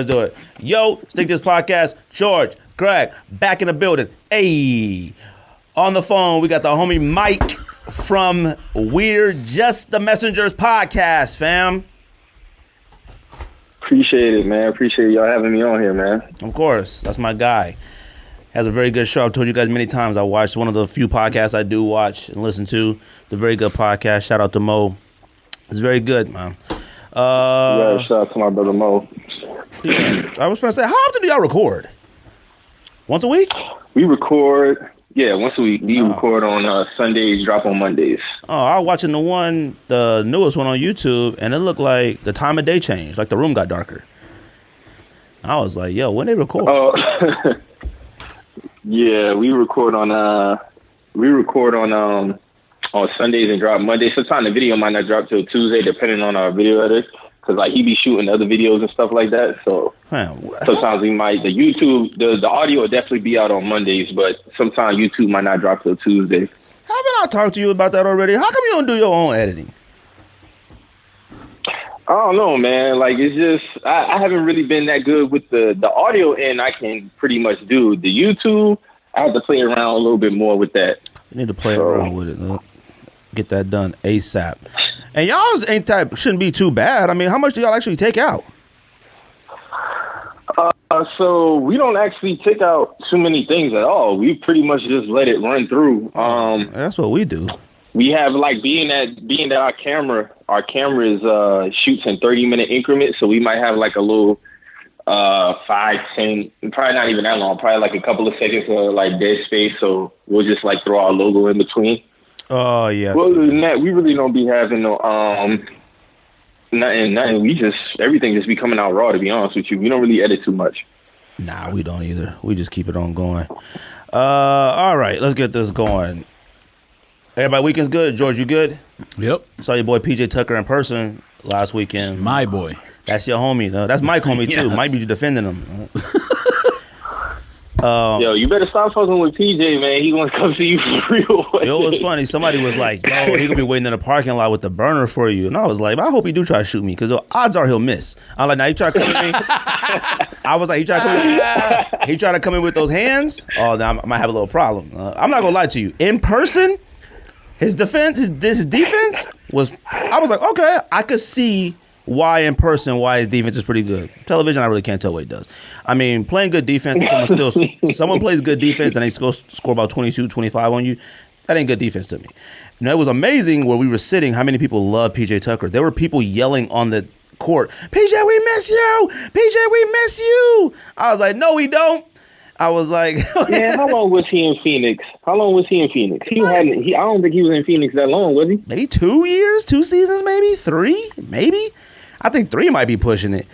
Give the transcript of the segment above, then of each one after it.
let's do it. Yo, Stick This Podcast. George, Greg, back in the building. Hey, on the phone, we got the homie Mike from We're Just the Messengers podcast, fam. Appreciate it, man. Appreciate y'all having me on here, man. Of course, that's my guy. Has a very good show. I've told you guys many times. I watched one of the few podcasts I do watch and listen to. It's a very good podcast. Shout out to Mo. It's very good, man. Yeah, shout out to my brother Mo. Yeah, I was trying to say, how often do y'all record? Once a week? We record, once a week. We record on Sundays, drop on Mondays. Oh, I was watching the newest one on YouTube, and it looked like the time of day changed. Like the room got darker. I was like, yo, when they record? Oh, yeah, we record on Sundays and drop Mondays. Sometimes the video might not drop till Tuesday, depending on our video editor. Cause like he be shooting other videos and stuff like that. So sometimes we might the audio will definitely be out on Mondays, but sometimes YouTube might not drop till Tuesday. Haven't I talked to you about that already? How come you don't do your own editing? I don't know, man. Like it's just I haven't really been that good with the audio end. I can pretty much do the YouTube. I have to play around a little bit more with that. You need to play around with it. Get that done ASAP. And y'all's shouldn't be too bad. I mean, how much do y'all actually take out? So we don't actually take out too many things at all. We pretty much just let it run through. That's what we do. We have like being that our camera is shoots in 30-minute increments, so we might have like a little 5, 10, probably not even that long, probably like a couple of seconds of like dead space. So we'll just like throw our logo in between. Oh yeah. Well, other than that, we really don't be having no nothing. We just everything just be coming out raw. To be honest with you, we don't really edit too much. Nah, we don't either. We just keep it on going. All right, let's get this going. Everybody, weekend's good. George, you good? Yep. Saw your boy PJ Tucker in person last weekend. My boy. That's your homie, though. That's Mike homie too. Yes. Might be defending him. Yo, you better stop fucking with PJ, man. He wants to come see you for real. Yo, it's funny. Somebody was like, yo, he gonna be waiting in the parking lot with the burner for you. And I was like, I hope he do try to shoot me, because the odds are he'll miss. I'm like, now he try to come at me. I was like, he tried to come in with those hands. Oh, now I might have a little problem. I'm not gonna lie to you. In person, his defense was, I was like, okay, I could see why in person, why his defense is pretty good. Television, I really can't tell what he does. I mean, playing good defense, someone plays good defense and they score about 22, 25 on you, that ain't good defense to me. You know, it was amazing where we were sitting, how many people love PJ Tucker. There were people yelling on the court, PJ, we miss you! PJ, we miss you! I was like, no, we don't. I was like, man, how long was he in Phoenix? I don't think he was in Phoenix that long, was he? Maybe 2 years, 2 seasons, maybe 3, maybe. I think 3 might be pushing it.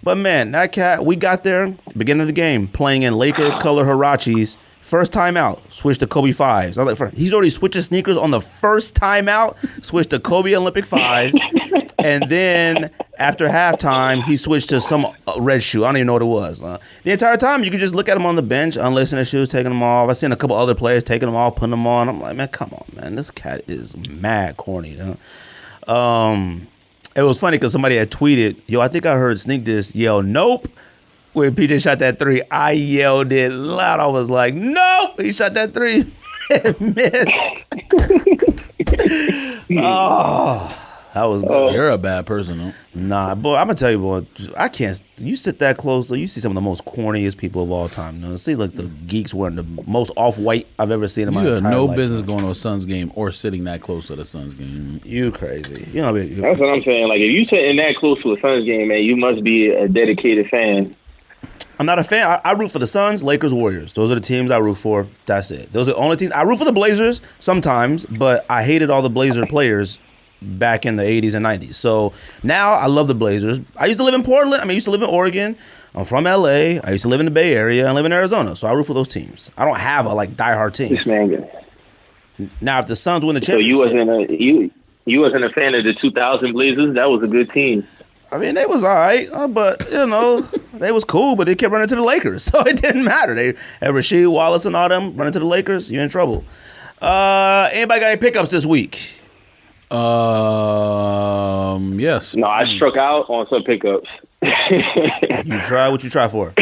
But man, that cat, we got there, beginning of the game, playing in Laker color Huaraches. First time out, switched to Kobe 5s. I was like, he's already switching sneakers on the first time out, switched to Kobe Olympic 5s. And then after halftime, he switched to some red shoe. I don't even know what it was. The entire time, you could just look at him on the bench, unlacing his shoes, taking them off. I seen a couple other players taking them off, putting them on. I'm like, man, come on, man. This cat is mad corny. You know? It was funny because somebody had tweeted, yo, I think I heard Sneak This yell, nope. When PJ shot that 3, I yelled it loud. I was like, nope. He shot that 3 and missed. Oh. That was good. You're a bad person, though. Nah, boy, I'm gonna tell you, boy, I can't. You sit that close, though, you see some of the most corniest people of all time. You know? See, like the geeks wearing the most off-white I've ever seen in my entire life. You have no business going to a Suns game or sitting that close to the Suns game. You crazy. You know what I mean? That's what I'm saying. Like, if you sitting that close to a Suns game, man, you must be a dedicated fan. I'm not a fan. I root for the Suns, Lakers, Warriors. Those are the teams I root for. That's it. Those are the only teams. I root for the Blazers sometimes, but I hated all the Blazer players back in the 80s and 90s. So now I love the Blazers. I used to live in Portland. I used to live in Oregon. I'm from LA. I used to live in the Bay Area. I live in Arizona. So I root for those teams. I don't have a diehard team. This man. Now if the Suns win the championship. So you wasn't a fan of the 2000 Blazers? That was a good team. I mean, they was all right, but, you know, they was cool, but they kept running to the Lakers. So it didn't matter. They had Rasheed Wallace and all them running to the Lakers. You're in trouble. Anybody got any pickups this week? Yes. No, I struck out on some pickups. You try what you try for?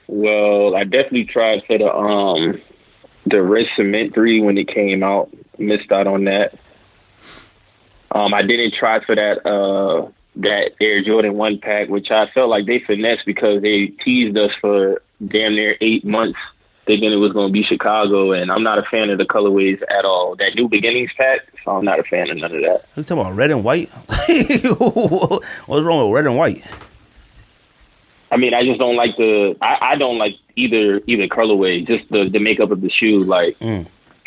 Well, I definitely tried for the Red Cement 3 when it came out. Missed out on that. I didn't try for that Air Jordan 1 pack, which I felt like they finessed because they teased us for damn near 8 months thinking it was going to be Chicago, and I'm not a fan of the colorways at all. That New Beginnings pack, so I'm not a fan of none of that. You talking about red and white? What's wrong with red and white? I mean, I just don't like I don't like either colorway, just the makeup of the shoe. Like,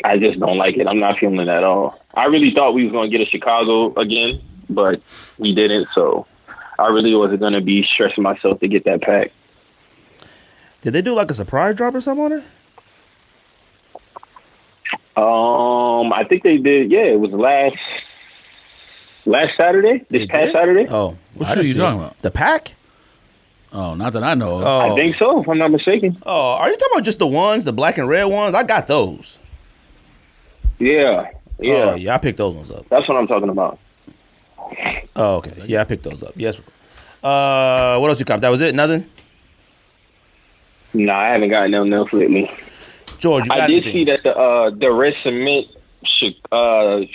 I just don't like it. I'm not feeling it at all. I really thought we was going to get a Chicago again, but we didn't, so I really wasn't going to be stressing myself to get that pack. Did they do like a surprise drop or something on it? I think they did. Yeah, it was last Saturday. This past Saturday. Oh, What shoe are you talking about? The pack? Oh, not that I know of. Oh. I think so, if I'm not mistaken. Oh, are you talking about just the ones, the black and red ones? I got those. Yeah. Oh, yeah, I picked those ones up. That's what I'm talking about. Oh, okay. Yeah, I picked those up. Yes. What else you copped? That was it? Nothing? No, I haven't gotten nothing else lately. George, you got I did anything? see that the Red Cement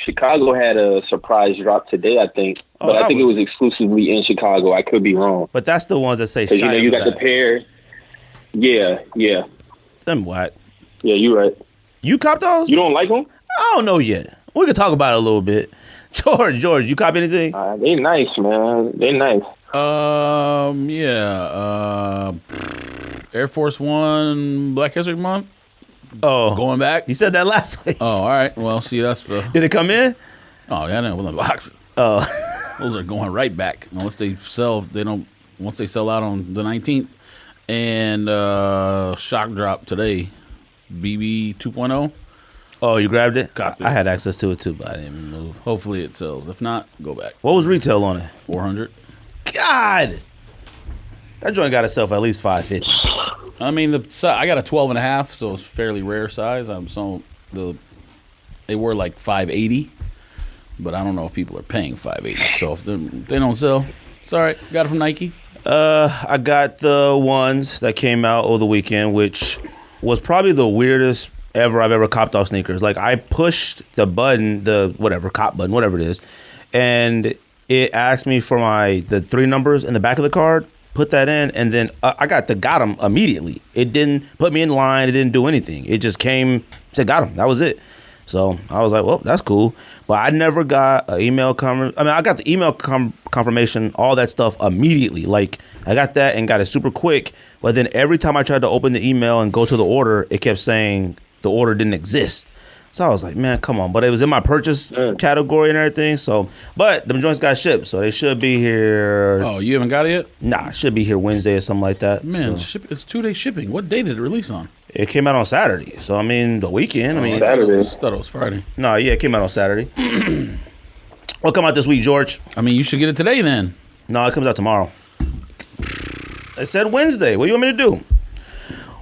Chicago had a surprise drop today, I think. Oh, But I think it was exclusively in Chicago. I could be wrong. But that's the ones that say Because, shine you got the black. pair. Yeah. Them what? Yeah, you're right. You copped those? You don't like them? I don't know yet. We can talk about it a little bit. George, you cop anything? They nice, man. They nice. Yeah. Air Force One Black History Month. Oh, Going back. you said that last week. Oh, all right. Well, see, that's the. Did it come in? Oh, yeah, no, with the box. Oh, Those are going right back unless they sell. They don't. Once they sell out on the 19th, and shock drop today, BB 2.0. oh, you grabbed it? Copped it. I had access to it too, but I didn't move. Hopefully it sells. If not, go back. What was retail on it? 400. God, that joint got itself at least $550. I mean, I got a 12.5, so it's fairly rare size. They were like 580, but I don't know if people are paying 580. So if they don't sell, it's all right. Got it from Nike. I got the ones that came out over the weekend, which was probably the weirdest I've ever copped off sneakers. Like, I pushed the button, the whatever, cop button, whatever it is, and it asked me for the 3 numbers in the back of the card. Put that in, and then I got them immediately. It didn't put me in line. It didn't do anything. It just came, said got them. That was it. So I was like, well, that's cool. But I never got an email I got the email confirmation, all that stuff immediately. Like, I got that and got it super quick. But then every time I tried to open the email and go to the order, it kept saying the order didn't exist. So I was like, man, come on. But it was in my purchase category and everything. So, but them joints got shipped. So they should be here. Oh, you haven't got it yet? Nah, it should be here Wednesday or something like that. Man, So it's 2-day shipping. What day did it release on? it came out on Saturday. So, I mean, the weekend. Saturday. I thought it was Friday. No, yeah, it came out on Saturday. What come out this week, George? I mean, you should get it today then. No, it comes out tomorrow. It said Wednesday. What do you want me to do?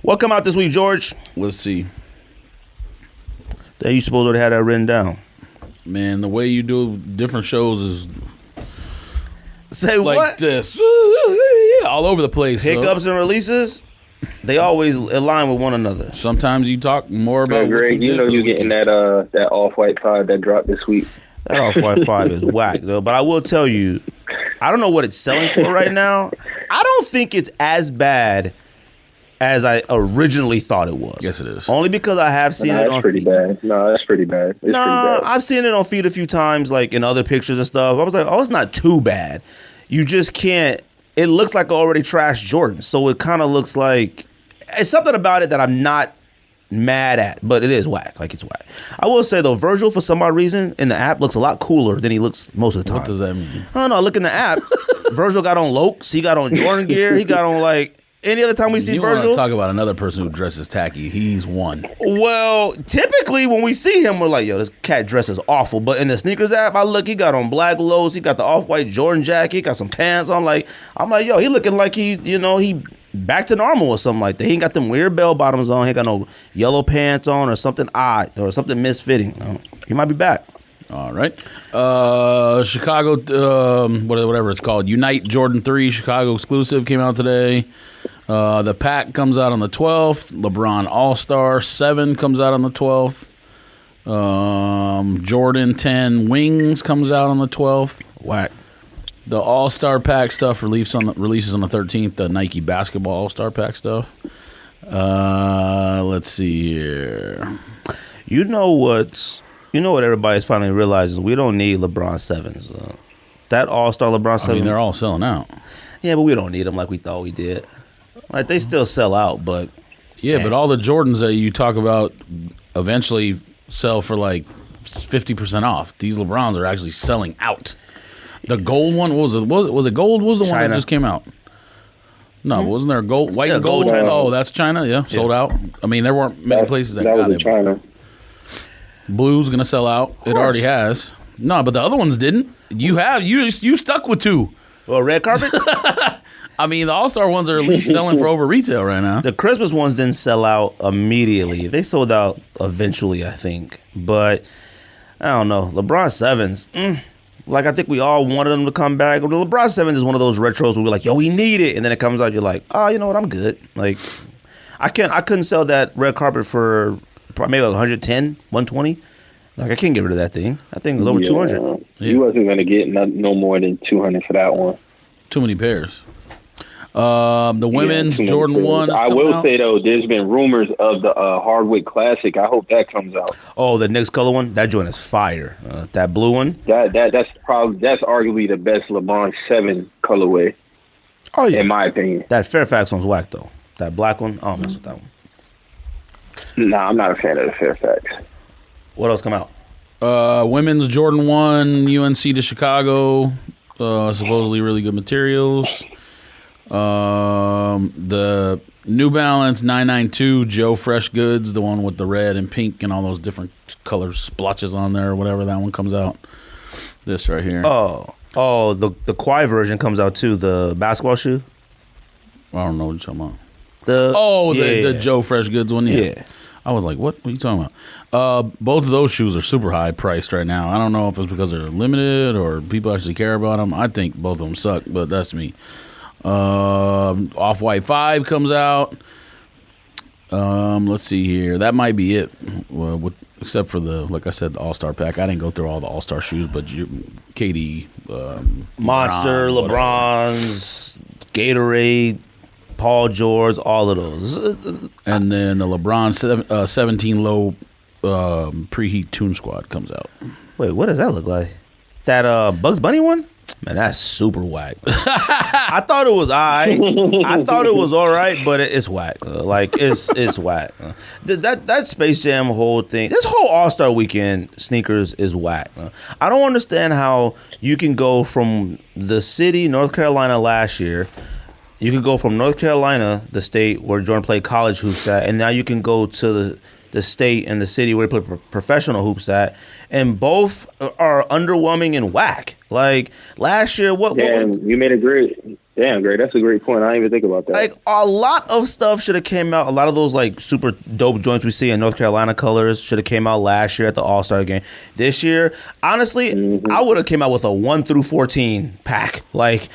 What come out this week, George? Let's see. Then you supposed to already have that written down. Man, the way you do different shows is Say like what? this. All over the place. so Hiccups and releases, they always align with one another. Sometimes you talk more about But Greg, you know you're getting that Off-White 5 that dropped this week. That Off-White 5 is whack, though. But I will tell you, I don't know what it's selling for right now. I don't think it's as bad as I originally thought it was. Yes, it is. Only because I have seen it That's on pretty feed. bad. No, that's pretty bad. It's pretty bad. I've seen it on feed a few times, like in other pictures and stuff. I was like, oh, it's not too bad. You just can't. It looks like already trashed Jordan, so it kind of looks like it's something about it that I'm not mad at, but it is whack. Like, it's whack. I will say though, Virgil, for some odd reason, in the app looks a lot cooler than he looks most of the time. What does that mean? I don't know. Look in the app. Virgil got on Lokes. He got on Jordan gear. He got on like any other time we see You want Virgil. to talk about another person who dresses tacky? He's one. Well, typically when we see him, we're like, yo, this cat dresses awful. But in the sneakers app, I look, he got on black lows. He got the off-white Jordan jacket. He got some pants on. I'm like, yo, he looking like he back to normal or something like that. He ain't got them weird bell bottoms on. He ain't got no yellow pants on or something odd or something misfitting. He might be back. All right. Chicago, whatever it's called, Unite Jordan 3 Chicago exclusive came out today. The pack comes out on the 12th. LeBron All-Star 7 comes out on the 12th. Jordan 10 Wings comes out on the 12th. Whack. The All-Star pack stuff releases on the 13th. The Nike Basketball All-Star pack stuff. Let's see here. You know what everybody's finally realizing? We don't need LeBron 7s. That All-Star LeBron 7. I mean, they're all selling out. Yeah, but we don't need them like we thought we did. Like, they still sell out, but... Yeah, but all the Jordans that you talk about eventually sell for like 50% off. These LeBrons are actually selling out. The gold one, was it gold? What was the one that just came out? No, wasn't there a gold, white and gold? China. Oh, that's China, yeah, sold out. I mean, there weren't many places that got was it. China. Blue's gonna sell out. It already has. No, but the other ones didn't. You stuck with 2. Well, red carpets? I mean, the All-Star ones are at least selling for over retail right now. The Christmas ones didn't sell out immediately. They sold out eventually, I think. But, I don't know. LeBron 7s, like, I think we all wanted them to come back. The LeBron 7s is one of those retros where we're like, yo, we need it. And then it comes out, you're like, oh, you know what, I'm good. Like, I couldn't sell that red carpet for maybe like 110, 120. Like, I can't get rid of that thing. That thing was over 200. You wasn't going to get no more than 200 for that one. Too many pairs. The women's Jordan 1 is I will say, though, there's been rumors of the Hardwick Classic. I hope that comes out. Oh, the Knicks color one? That joint is fire. That blue one? That's arguably the best LeBron 7 colorway. Oh, yeah. In my opinion. That Fairfax one's whack, though. That black one, I don't mess with that one. Nah, I'm not a fan of the Fairfax. What else come out? Women's Jordan 1, UNC to Chicago. Supposedly really good materials. The New Balance 992 Joe Fresh Goods, the one with the red and pink and all those different color splotches on there or whatever, that one comes out. This right here. Oh, the Kawhi version comes out too, the basketball shoe. I don't know what you're talking about. The Joe Fresh Goods one, yeah. I was like, what are you talking about? Both of those shoes are super high priced right now. I don't know if it's because they're limited or people actually care about them. I think both of them suck, but that's me. Off-White 5 comes out. Let's see here. That might be it. Except for like I said, the All-Star pack. I didn't go through all the All-Star shoes, but KD, Monster, LeBron's, Gatorade, Paul George, all of those. And then the LeBron 17 low preheat Toon Squad comes out. Wait, what does that look like? That Bugs Bunny one? Man, that's super whack. I thought it was I thought it was all right, but it's whack. It's whack. That Space Jam whole thing, this whole All-Star Weekend sneakers is whack. I don't understand how you can go from the city, North Carolina last year. You can go from North Carolina, the state where Jordan played college hoops at, and now you can go to the state and the city where he played professional hoops at, and both are underwhelming and whack. Like last year, you made a great. Damn, great. That's a great point. I didn't even think about that. Like a lot of stuff should have came out. A lot of those like super dope joints we see in North Carolina colors should have came out last year at the All-Star game. This year, honestly, I would have came out with a 1 through 14 pack. Like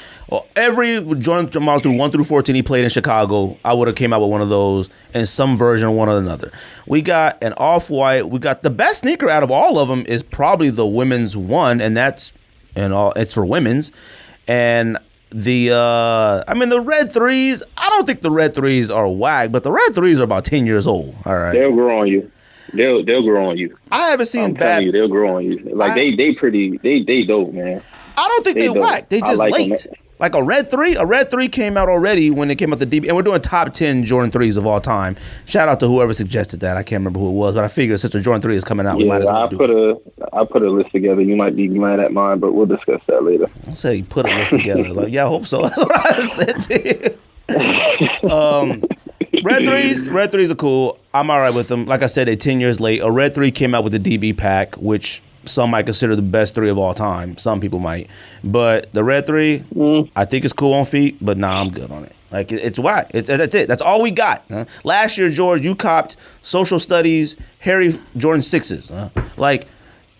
every Jordan Jamal through 1 through 14 he played in Chicago, I would have came out with one of those in some version of one or another. We got an Off-White. We got the best sneaker out of all of them is probably the women's one, and it's for women's. And the red threes, I don't think the red threes are whack, but the red threes are about 10 years old. All right. They'll grow on you. They'll grow on you. I haven't seen bad. You, they'll grow on you. Like they dope, man. I don't think they whack. They just late. Like a red three came out already when it came out the DB, and we're doing top 10 Jordan 3s of all time. Shout out to whoever suggested that. I can't remember who it was, but I figured since the Jordan 3 is coming out, we might as well I put a list together. You might be mad at mine, but we'll discuss that later. I say put a list together. Like, yeah, I hope so. That's what I said to you. Red threes are cool. I'm all right with them. Like I said, they're 10 years late. A red 3 came out with the DB pack, which some might consider the best 3 of all time. Some people might. But the red 3, I think it's cool on feet, but nah, I'm good on it. Like, it's whack. That's it. That's all we got. Last year, George, you copped social studies, Harry Jordan 6s. Like,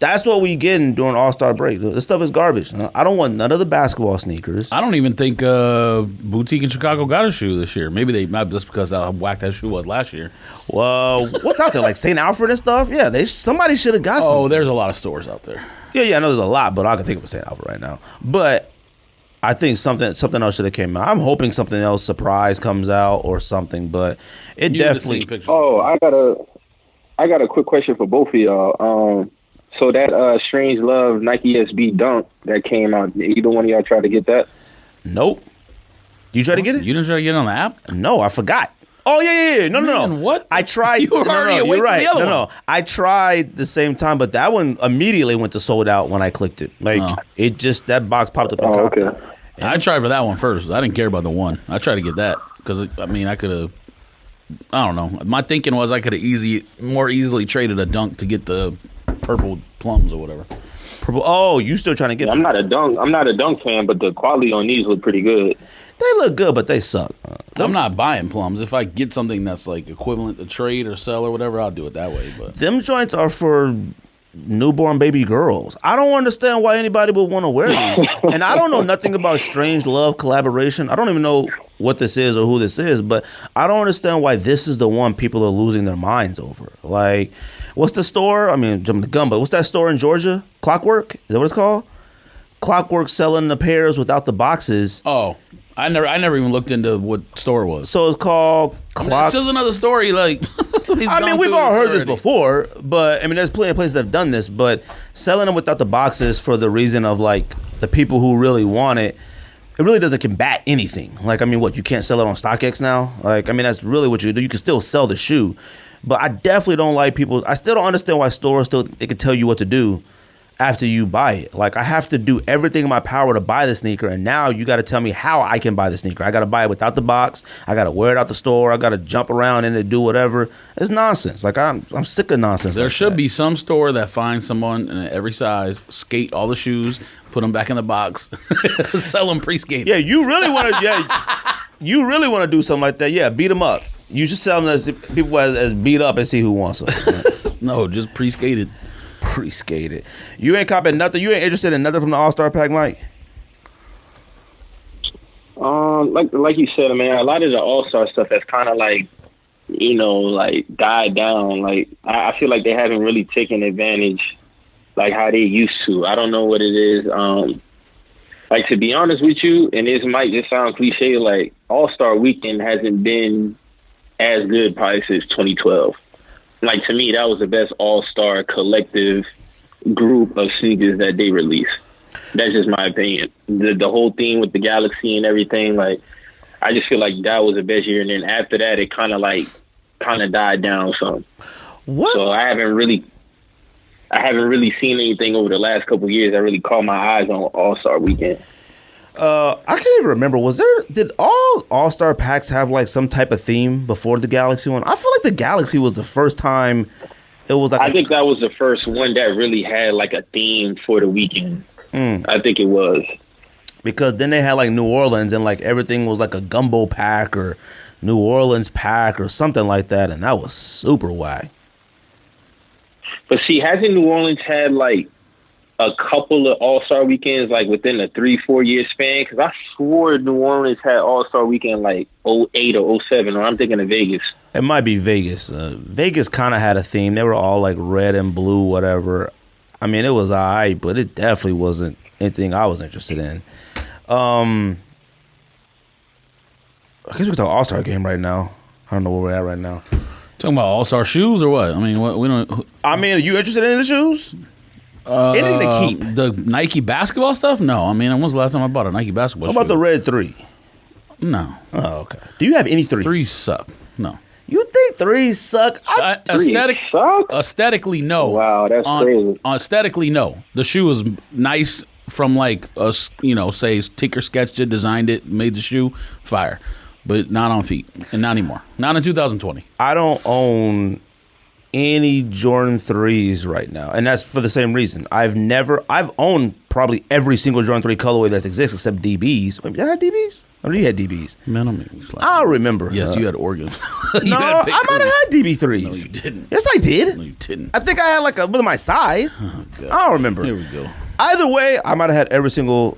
That's what we getting during All-Star break. This stuff is garbage. I don't want none of the basketball sneakers. I don't even think Boutique in Chicago got a shoe this year. Maybe they might just because how whack that shoe was last year. Well, what's out there? Like St. Alfred and stuff? Yeah, somebody should have got some. Oh, there's a lot of stores out there. Yeah, I know there's a lot, but I can think of a St. Alfred right now. But I think something else should have came out. I'm hoping something else surprise comes out or something, but it definitely. Oh, I got a quick question for both of y'all. So that Strange Love Nike SB Dunk that came out, either one of y'all tried to get that? Nope. You try to get it? You didn't try to get it on the app? No, I forgot. Oh yeah. No. What? I tried. You were already away you're right. from the other one. I tried the same time, but that one immediately went to sold out when I clicked it. Like it just that box popped up. Okay. I tried for that one first. I didn't care about the one. I tried to get that because I could have. I don't know. My thinking was I could have more easily traded a Dunk to get the purple plums or whatever. Purple. Oh, you still trying to get? Yeah, I'm not a Dunk fan, but the quality on these look pretty good. They look good, but they suck. I'm not buying plums. If I get something that's like equivalent to trade or sell or whatever, I'll do it that way. But them joints are for newborn baby girls. I don't understand why anybody would want to wear these. And I don't know nothing about Strange Love collaboration. I don't even know what this is or who this is, but I don't understand why this is the one people are losing their minds over. Like, what's the store? I mean, jumping the gun, but what's that store in Georgia? Clockwork? Is that what it's called? Clockwork selling the pairs without the boxes. Oh, I never even looked into what store it was. So it's called Clock. It's just another story. Like, I mean, we've all heard this before, but I mean, there's plenty of places that have done this. But selling them without the boxes for the reason of like the people who really want it, it really doesn't combat anything. Like, I mean, what, you can't sell it on StockX now? Like, I mean, that's really what you do. You can still sell the shoe, but I definitely don't like people. I still don't understand why stores they can tell you what to do after you buy it. Like, I have to do everything in my power to buy the sneaker, and now you got to tell me how I can buy the sneaker. I got to buy it without the box. I got to wear it out the store. I got to jump around in it, do whatever. It's nonsense. Like, I'm sick of nonsense. There like should that. be some store that finds someone in every size, skate all the shoes, put them back in the box, sell them pre-skated. Yeah, you really want to. Yeah, you really want to do something like that. Yeah, beat them up. You should sell them as people as beat up and see who wants them. No, just pre-skated. Pre-skated. You ain't copping nothing. You ain't interested in nothing from the All-Star pack, Mike? Like you said, man, a lot of the All-Star stuff that's kind of like, like died down. Like, I feel like they haven't really taken advantage like how they used to. I don't know what it is. Like, to be honest with you, and this might just sound cliche, like All-Star Weekend hasn't been as good probably since 2012. Like, to me, that was the best all-star collective group of sneakers that they released. That's just my opinion. The whole thing with the Galaxy and everything, like, I just feel like that was the best year. And then after that, it kind of died down some. What? So I haven't really seen anything over the last couple of years that really caught my eyes on All-Star Weekend. I can't even remember. Did all All-Star packs have like some type of theme before the Galaxy one? I feel like the Galaxy was the first time it was like. I think that was the first one that really had like a theme for the weekend. I think it was. Because then they had like New Orleans and like everything was like a gumbo pack or New Orleans pack or something like that, and that was super whack. But see, hasn't New Orleans had like a couple of All-Star weekends like within a 3-4 year span? Because I swore New Orleans had All-Star weekend like 08 or 07, or I'm thinking of Vegas. It might be Vegas. Vegas kind of had a theme. They were all like red and blue, whatever. I mean, it was all right, but it definitely wasn't anything I was interested in. I guess we can talk All-Star game right now. I don't know where we're at right now. Talking about All-Star shoes or what? I mean, we don't. I mean, are you interested in the shoes? Anything to keep. The Nike basketball stuff? No. I mean, when was the last time I bought a Nike basketball shoe? How about the Red 3? No. Oh, okay. Do you have any threes? Threes suck. No. You think threes suck? Aesthetically, no. Wow, that's crazy. Aesthetically, no. The shoe is nice from like say Tinker sketched it, designed it, made the shoe, fire, but not on feet and not anymore. Not in 2020. I don't own any Jordan 3s right now, and that's for the same reason. I've owned probably every single Jordan 3 colorway that exists except DBs. Did I have DBs? Or you had DBs? Man, I don't remember. Yes, you had Oregon. No, I might have had DB3s. No, you didn't. Yes, I did. No, you didn't. I think I had like with my size. Oh, God. I don't remember. Here we go. Either way, I might have had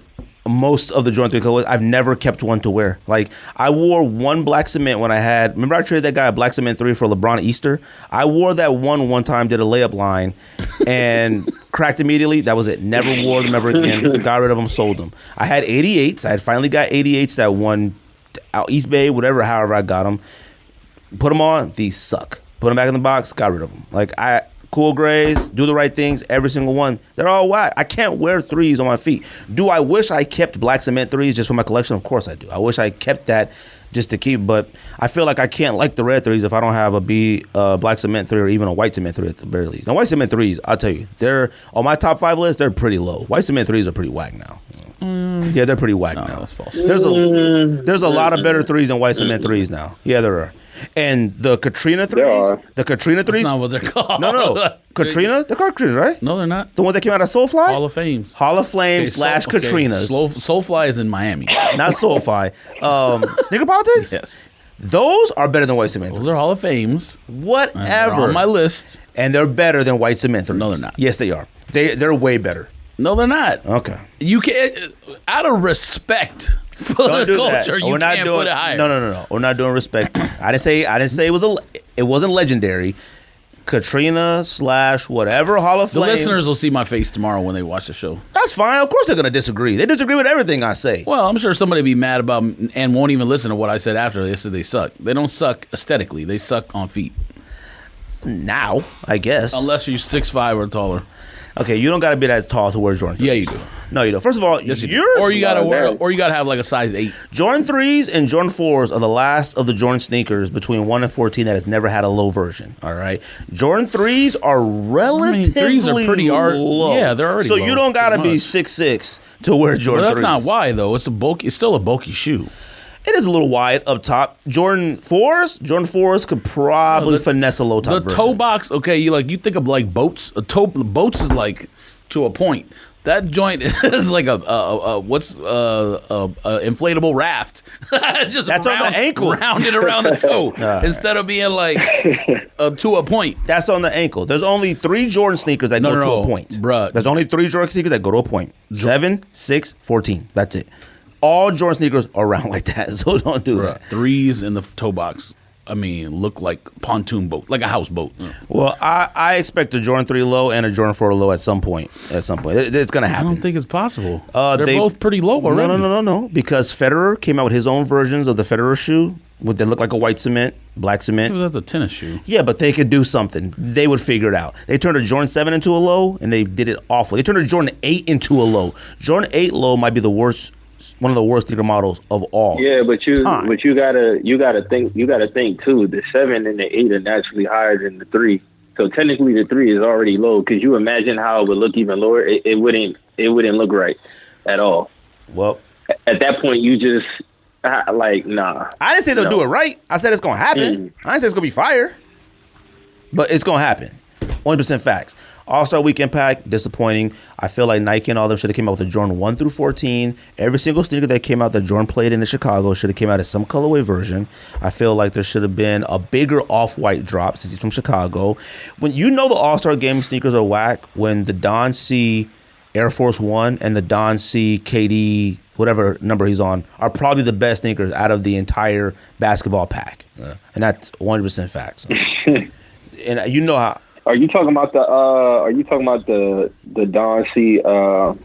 most of the Jordan 3 colorways. I've never kept one to wear. Like, I wore one black cement when remember I traded that guy a black cement 3 for LeBron Easter? I wore that one time, did a layup line, and cracked immediately. That was it. Never wore them ever again. Got rid of them, sold them. I had 88s. I had finally got 88s that one out East Bay, however I got them. Put them on. These suck. Put them back in the box. Got rid of them. Like, cool grays, do the right things, every single one. They're all whack. I can't wear 3s on my feet. Do I wish I kept black cement 3s just for my collection? Of course I do. I wish I kept that just to keep, but I feel like I can't like the red 3s if I don't have a black cement 3 or even a white cement 3 at the very least. Now, white cement 3s, I'll tell you, they're on my top 5 list, they're pretty low. White cement 3s are pretty whack now. Yeah, they're pretty whack now. That's false. There's a lot of better 3s than white cement 3s now. Yeah, there are. And the Katrina 3s, That's not what they're called. No. Katrina, they're called Katrina, right? No, they're not. The ones that came out of Soulfly? Hall of Fames. Hall of Fame / Katrinas. Soulfly is in Miami. Not Soulfly. Sneaker Politics? Yes. Those are better than white cement 3s. Those are Hall of Fames. Whatever. They're on my list. And they're better than white cement 3s. No, they're not. Yes, they are. They're way better. No, they're not. Okay. You can't, out of respect for Don't the do culture, that. you can't put it higher. No. We're not doing respect. I didn't say it wasn't legendary. Katrina / whatever Hall of Fame. The listeners will see my face tomorrow when they watch the show. That's fine. Of course they're gonna disagree. They disagree with everything I say. Well, I'm sure somebody will be mad about and won't even listen to what I said after. They said they suck. They don't suck aesthetically. They suck on feet. Now, I guess. Unless you're 6'5" or taller. Okay, you don't gotta be that tall to wear Jordan 3s. Yeah, you do. No, you don't. First of all, Yes, you're you gotta have like a size 8. Jordan 3s and Jordan 4s are the last of the Jordan sneakers between 1 and 14 that has never had a low version. All right, Jordan 3s are relatively 3s are pretty low. Yeah, they're already so low. you don't gotta Pretty be much. 6'6" to wear Jordan 3s. Well, that's not why though. It's still a bulky shoe. It is a little wide up top. Jordan 4s could probably finesse a low top The version. toe box, okay, you think of like boats. Boats is like to a point. That joint is like a inflatable raft. Just That's on the ankle. rounded around the toe instead of being like to a point. That's on the ankle. There's only 3 Jordan sneakers that go to a point. Bruh. There's only 3 Jordan sneakers that go to a point. 7, 6, 14. That's it. All Jordan sneakers are around like that, so don't do that. 3s in the toe box. I mean, look like pontoon boat, like a houseboat. Well, I expect a Jordan 3 low and a Jordan 4 low at some point. It's going to I happen. don't think it's possible. They're both pretty low already. No. Because Federer came out with his own versions of the Federer shoe that look like a white cement, black cement. That's a tennis shoe. Yeah, but they could do something. They would figure it out. They turned a Jordan 7 into a low, and they did it awful. They turned a Jordan 8 into a low. Jordan 8 low might be one of the worst sneaker models of all. Yeah, but you gotta think too. The 7 and the 8 are naturally higher than the 3. So technically, the 3 is already low. Could you imagine how it would look even lower? It wouldn't look right at all. Well, at that point, you just nah. I didn't say they'll do it right. I said it's gonna happen. I didn't say it's gonna be fire, but it's gonna happen. 100% facts. All-Star Weekend pack, disappointing. I feel like Nike and all them should have came out with a Jordan 1 through 14. Every single sneaker that came out that Jordan played in Chicago should have came out as some colorway version. I feel like there should have been a bigger off-white drop since he's from Chicago. When the All-Star Game sneakers are whack, when the Don C Air Force One and the Don C KD, whatever number he's on, are probably the best sneakers out of the entire basketball pack. And that's 100% facts. And you know how... Are you talking about the Don C the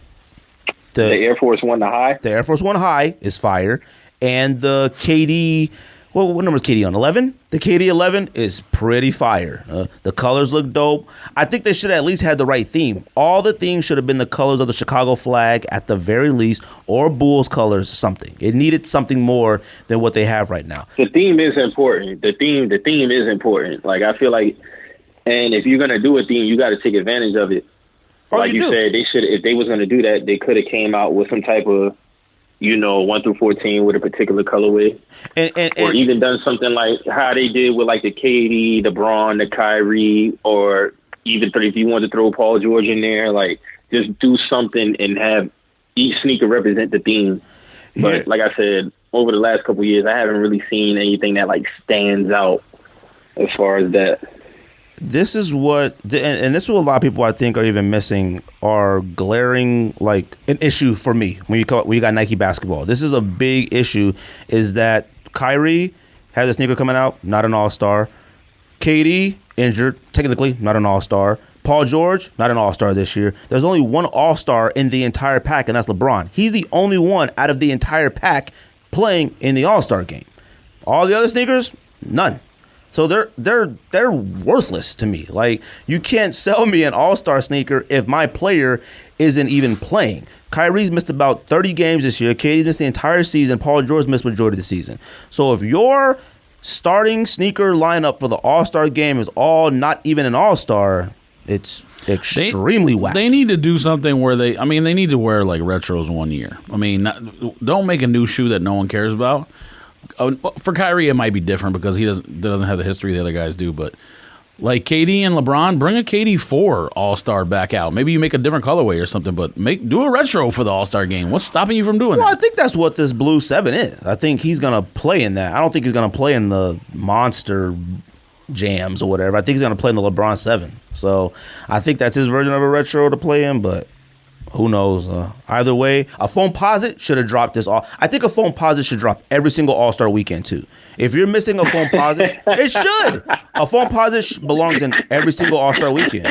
Air Force One the high? The Air Force One high is fire, and the KD. What number is KD on? 11. The KD 11 is pretty fire. The colors look dope. I think they should have at least had the right theme. All the themes should have been the colors of the Chicago flag at the very least, or Bulls colors. Something. It needed something more than what they have right now. The theme is important. The theme is important. Like I feel like. And if you're gonna do a theme, you got to take advantage of it. Like you said, they should. If they was gonna do that, they could have came out with some type of 1 through 14 with a particular colorway, or even done something like how they did with like the KD, the Braun, the Kyrie, or even if you wanted to throw Paul George in there, like just do something and have each sneaker represent the theme. But like I said, over the last couple of years, I haven't really seen anything that like stands out as far as that. This is what, and this is what a lot of people I think are even missing, are glaring, like an issue for me when you got Nike basketball. This is a big issue, is that Kyrie has a sneaker coming out, not an all-star. KD, injured, technically not an all-star. Paul George, not an all-star this year. There's only one all-star in the entire pack, and that's LeBron. He's the only one out of the entire pack playing in the all-star game. All the other sneakers, none. So they're worthless to me. Like, you can't sell me an all-star sneaker if my player isn't even playing. Kyrie's missed about 30 games this year. KD missed the entire season. Paul George missed majority of the season. So if your starting sneaker lineup for the all-star game is all not even an all-star, it's extremely whack. They need to do something where they need to wear like retros 1 year. I mean, don't make a new shoe that no one cares about. For Kyrie, it might be different because he doesn't have the history the other guys do. But like KD and LeBron, bring a KD 4 All-Star back out. Maybe you make a different colorway or something, but do a retro for the All-Star game. What's stopping you from doing that? Well, I think that's what this Blue 7 is. I think he's going to play in that. I don't think he's going to play in the Monster Jams or whatever. I think he's going to play in the LeBron 7. So I think that's his version of a retro to play in, but who knows? Either way, a Foamposite should have dropped this all. I think a Foamposite should drop every single All-Star weekend too. If you're missing a Foamposite, it should. A Foamposite belongs in every single All-Star weekend.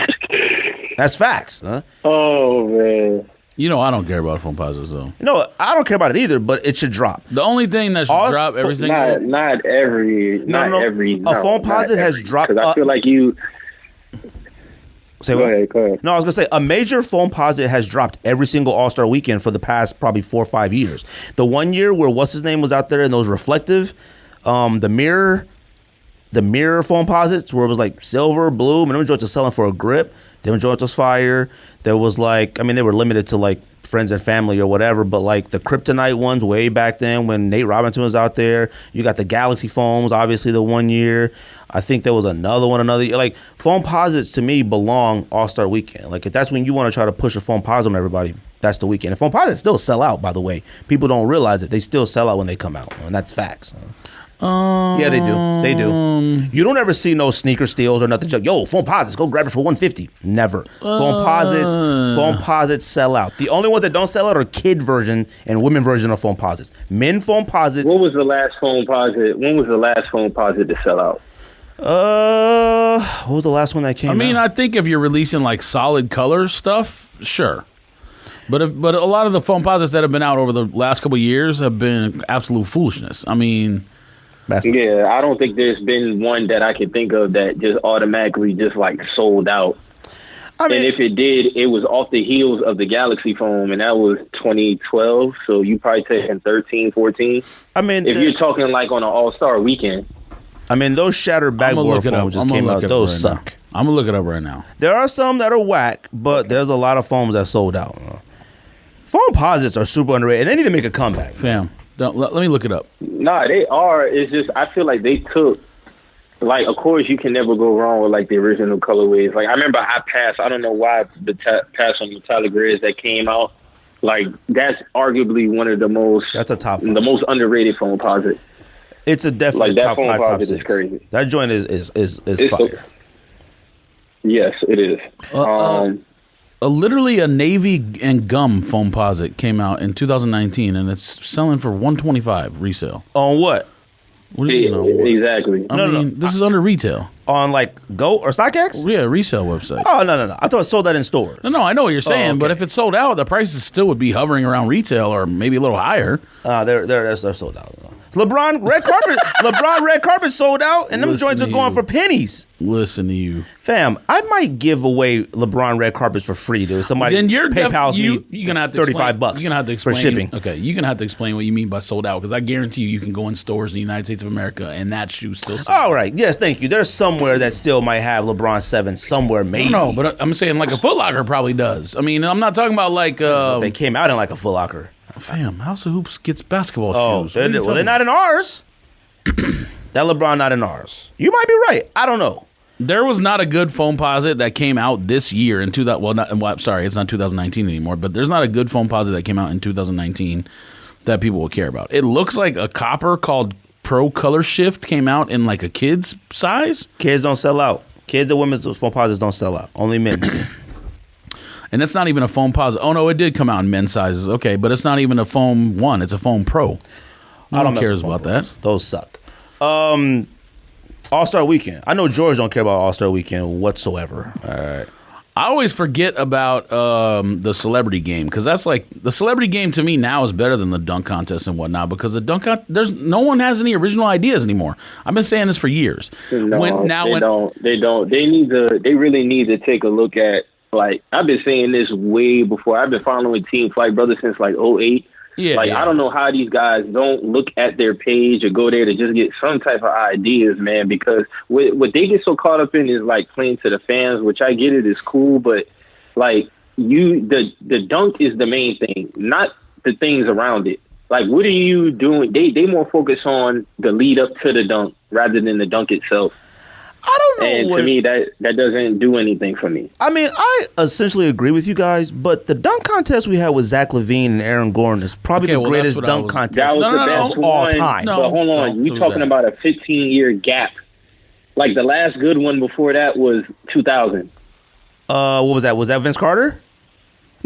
That's facts. Huh? Oh man. I don't care about Foamposites though. No, I don't care about it either, but it should drop. The only thing that should drop every single not every. A Foamposite has dropped. Because I feel like you. Go ahead. No, I was going to say, a major Foamposite has dropped every single All-Star weekend for the past probably 4 or 5 years. The 1 year where what's-his-name was out there in those reflective, the mirror Foamposites where it was like silver, blue, and them joints were selling for a grip. Them joints was fire. There was like, they were limited to like friends and family or whatever, but like the Kryptonite ones way back then when Nate Robinson was out there. You got the Galaxy Foams, obviously the 1 year. I think there was another year. Like, Foamposites to me belong All-Star weekend. Like, if that's when you want to try to push a Foamposite on everybody, that's the weekend. And Foamposites still sell out, by the way. People don't realize it. They still sell out when they come out, and that's facts. Yeah, they do. They do. You don't ever see no sneaker steals or nothing. Yo, Foamposites, go grab it for $150. Never. Foamposites sell out. The only ones that don't sell out are kid version and women version of Foamposites. Men Foamposites. When was the last Foamposite to sell out? What was the last one that came out? I think if you're releasing like solid color stuff, sure. But a lot of the Foamposites that have been out over the last couple of years have been absolute foolishness. Yeah, I don't think there's been one that I can think of that just automatically just like sold out. And if it did, it was off the heels of the Galaxy Foam, and that was 2012. So you probably taking 13, 14. If you're talking like on an All-Star weekend. Those shattered backboard foams just came out. Those suck. I'm going to look it up right now. There are some that are whack, but there's a lot of foams that sold out. Foamposites are super underrated, and they need to make a comeback. Fam, let me look it up. Nah, they are. It's just, I feel like they took, like, of course, you can never go wrong with, like, the original colorways. Like, I remember I don't know why, the pass on the Tyler Greys that came out. Like, that's arguably one of the most... That's a top 5. The most underrated Foamposite. It's a definitely like, top 5, top 6. Is crazy. That joint is fire. Yes, it is. Literally a navy and gum Foamposite came out in 2019, and it's selling for $125 resale. On what? What do you know? Exactly. This is under retail. On like Go or StockX? Yeah, resale website. Oh, no. I thought it sold that in stores. No, I know what you're saying, but if it's sold out, the prices still would be hovering around retail or maybe a little higher. They're sold out. LeBron red carpet sold out, and them joints are going for pennies. Listen to you, fam. I might give away LeBron red carpets for free to somebody. Then you're PayPal's you're gonna have to $35. You're gonna have to explain for shipping. You're gonna have to explain what you mean by sold out, because I guarantee you can go in stores in the United States of America and that shoe still sold out. All right, yes, thank you. There's somewhere that still might have LeBron 7 somewhere, maybe. No, but I'm saying like a Foot Locker probably does. I'm not talking about like they came out in like a Foot Locker. Fam, House of Hoops gets basketball shoes. They're not in ours. That LeBron not in ours. You might be right. I don't know. There was not a good Foamposite that came out this year in 2000. Sorry, it's not 2019 anymore. But there's not a good Foamposite that came out in 2019 that people will care about. It looks like a copper called Pro Color Shift came out in like a kid's size. Kids don't sell out. Kids and women's Foamposites don't sell out. Only men. And it's not even a Foamposite. Oh no, it did come out in men's sizes. Okay, but it's not even a Foam 1. It's a Foam Pro. No one cares about that. Those suck. All-Star Weekend. I know George don't care about All-Star Weekend whatsoever. All right. I always forget about the celebrity game because that's like the celebrity game to me now is better than the dunk contest and whatnot because the dunk there's no one has any original ideas anymore. I've been saying this for years. No, they don't. They really need to take a look at, like, I've been saying this way before. I've been following Team Flight Brothers since like 2008. Yeah, I don't know how these guys don't look at their page or go there to just get some type of ideas, man, because what they get so caught up in is like playing to the fans, which I get it is cool, but like the dunk is the main thing, not the things around it. Like, what are you doing? They more focus on the lead up to the dunk rather than the dunk itself. I don't know. And to me, that doesn't do anything for me. I mean, I essentially agree with you guys, but the dunk contest we had with Zach LaVine and Aaron Gordon is probably the greatest dunk contest that was the best of all one, time. But hold on, you're talking about a 15-year gap. Like, the last good one before that was 2000. What was that? Was that Vince Carter?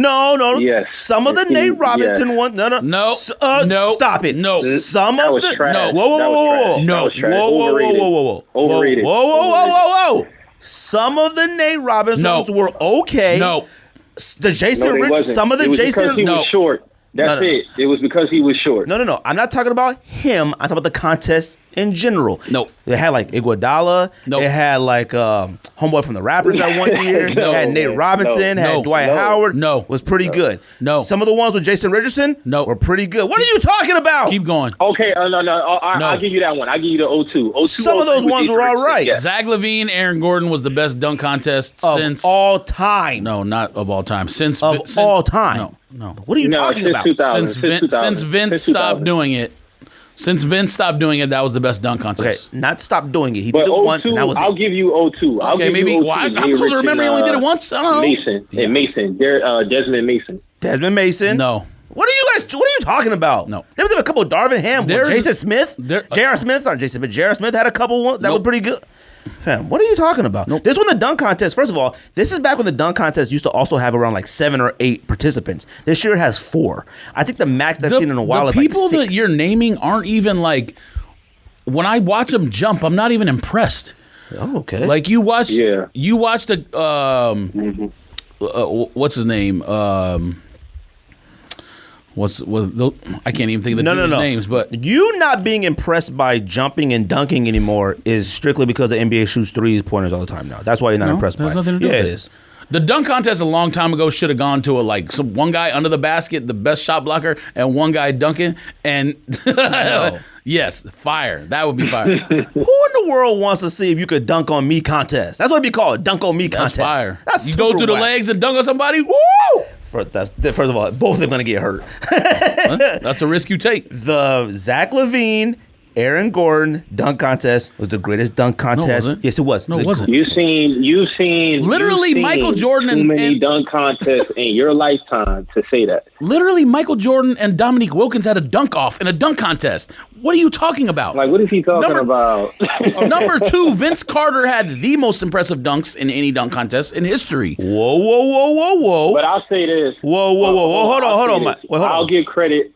No. Yes. Some of the Nate Robinson one. No. Stop it. No. Some that of was the. Trash. No. Whoa. No. Whoa. Overrated. Whoa. Some of the Nate Robinsons were okay. No. The Jason Rich. Some of the Jason. He was short. That's it. It was because he was short. No. I'm not talking about him. I'm talking about the contest in general. No. They had like Iguodala. No. They had like homeboy from the Raptors that one year. They had Nate Robinson. Had Dwight Howard. Was pretty good. No. Some of the ones with Jason Richardson were pretty good. What are you talking about? Keep going. Okay, no. I'll give you that one. I'll give you the 02. Some of those ones were all right. Yeah. Zach LaVine, Aaron Gordon was the best dunk contest since all time. No, not of all time. Since all time. No. What are you talking about? 2000, Since Vince stopped doing it. Since Vince stopped doing it, that was the best dunk contest. Okay, not stop doing it. He did it once, and that was I'll give you 02. Okay, maybe. I'm supposed to remember he only did it once? I don't know. Mason. Desmond Mason. Desmond Mason? No. What are you talking about? No. There was a couple of Darvin Ham. Jason Smith? J.R. Smith? Sorry, Jason, but J.R. Smith had a couple ones that were pretty good. Fam, what are you talking about? Nope. This one, the dunk contest, first of all, this is back when the dunk contest used to also have around like 7 or 8 participants. This year it has 4. I think the max I've seen in a while is like 6. The people that you're naming aren't even like, when I watch them jump, I'm not even impressed. Oh, okay. Like you watch the, what's his name? I can't even think of the dude's names, but you not being impressed by jumping and dunking anymore is strictly because the NBA shoots 3-pointers all the time now. That's why you're not impressed by it. Nothing to do with it is. The dunk contest a long time ago should have gone to one guy under the basket, the best shot blocker, and one guy dunking. And yes, fire. That would be fire. Who in the world wants to see if you could dunk on me contest? That's what it'd be called, dunk on me contest. That's fire. That's you go through the legs and dunk on somebody. Woo! First of all, both of them going to get hurt. That's the risk you take. The Zach LaVine, Aaron Gordon dunk contest was the greatest dunk contest. No, it wasn't. Yes, it was. No, it wasn't. You've seen literally Michael Jordan too many dunk contests in your lifetime to say that. Literally, Michael Jordan and Dominique Wilkins had a dunk off in a dunk contest. What are you talking about? Like, what is he talking about? Number 2, Vince Carter had the most impressive dunks in any dunk contest in history. Whoa. But I'll say this. Whoa. Hold on. I'll give credit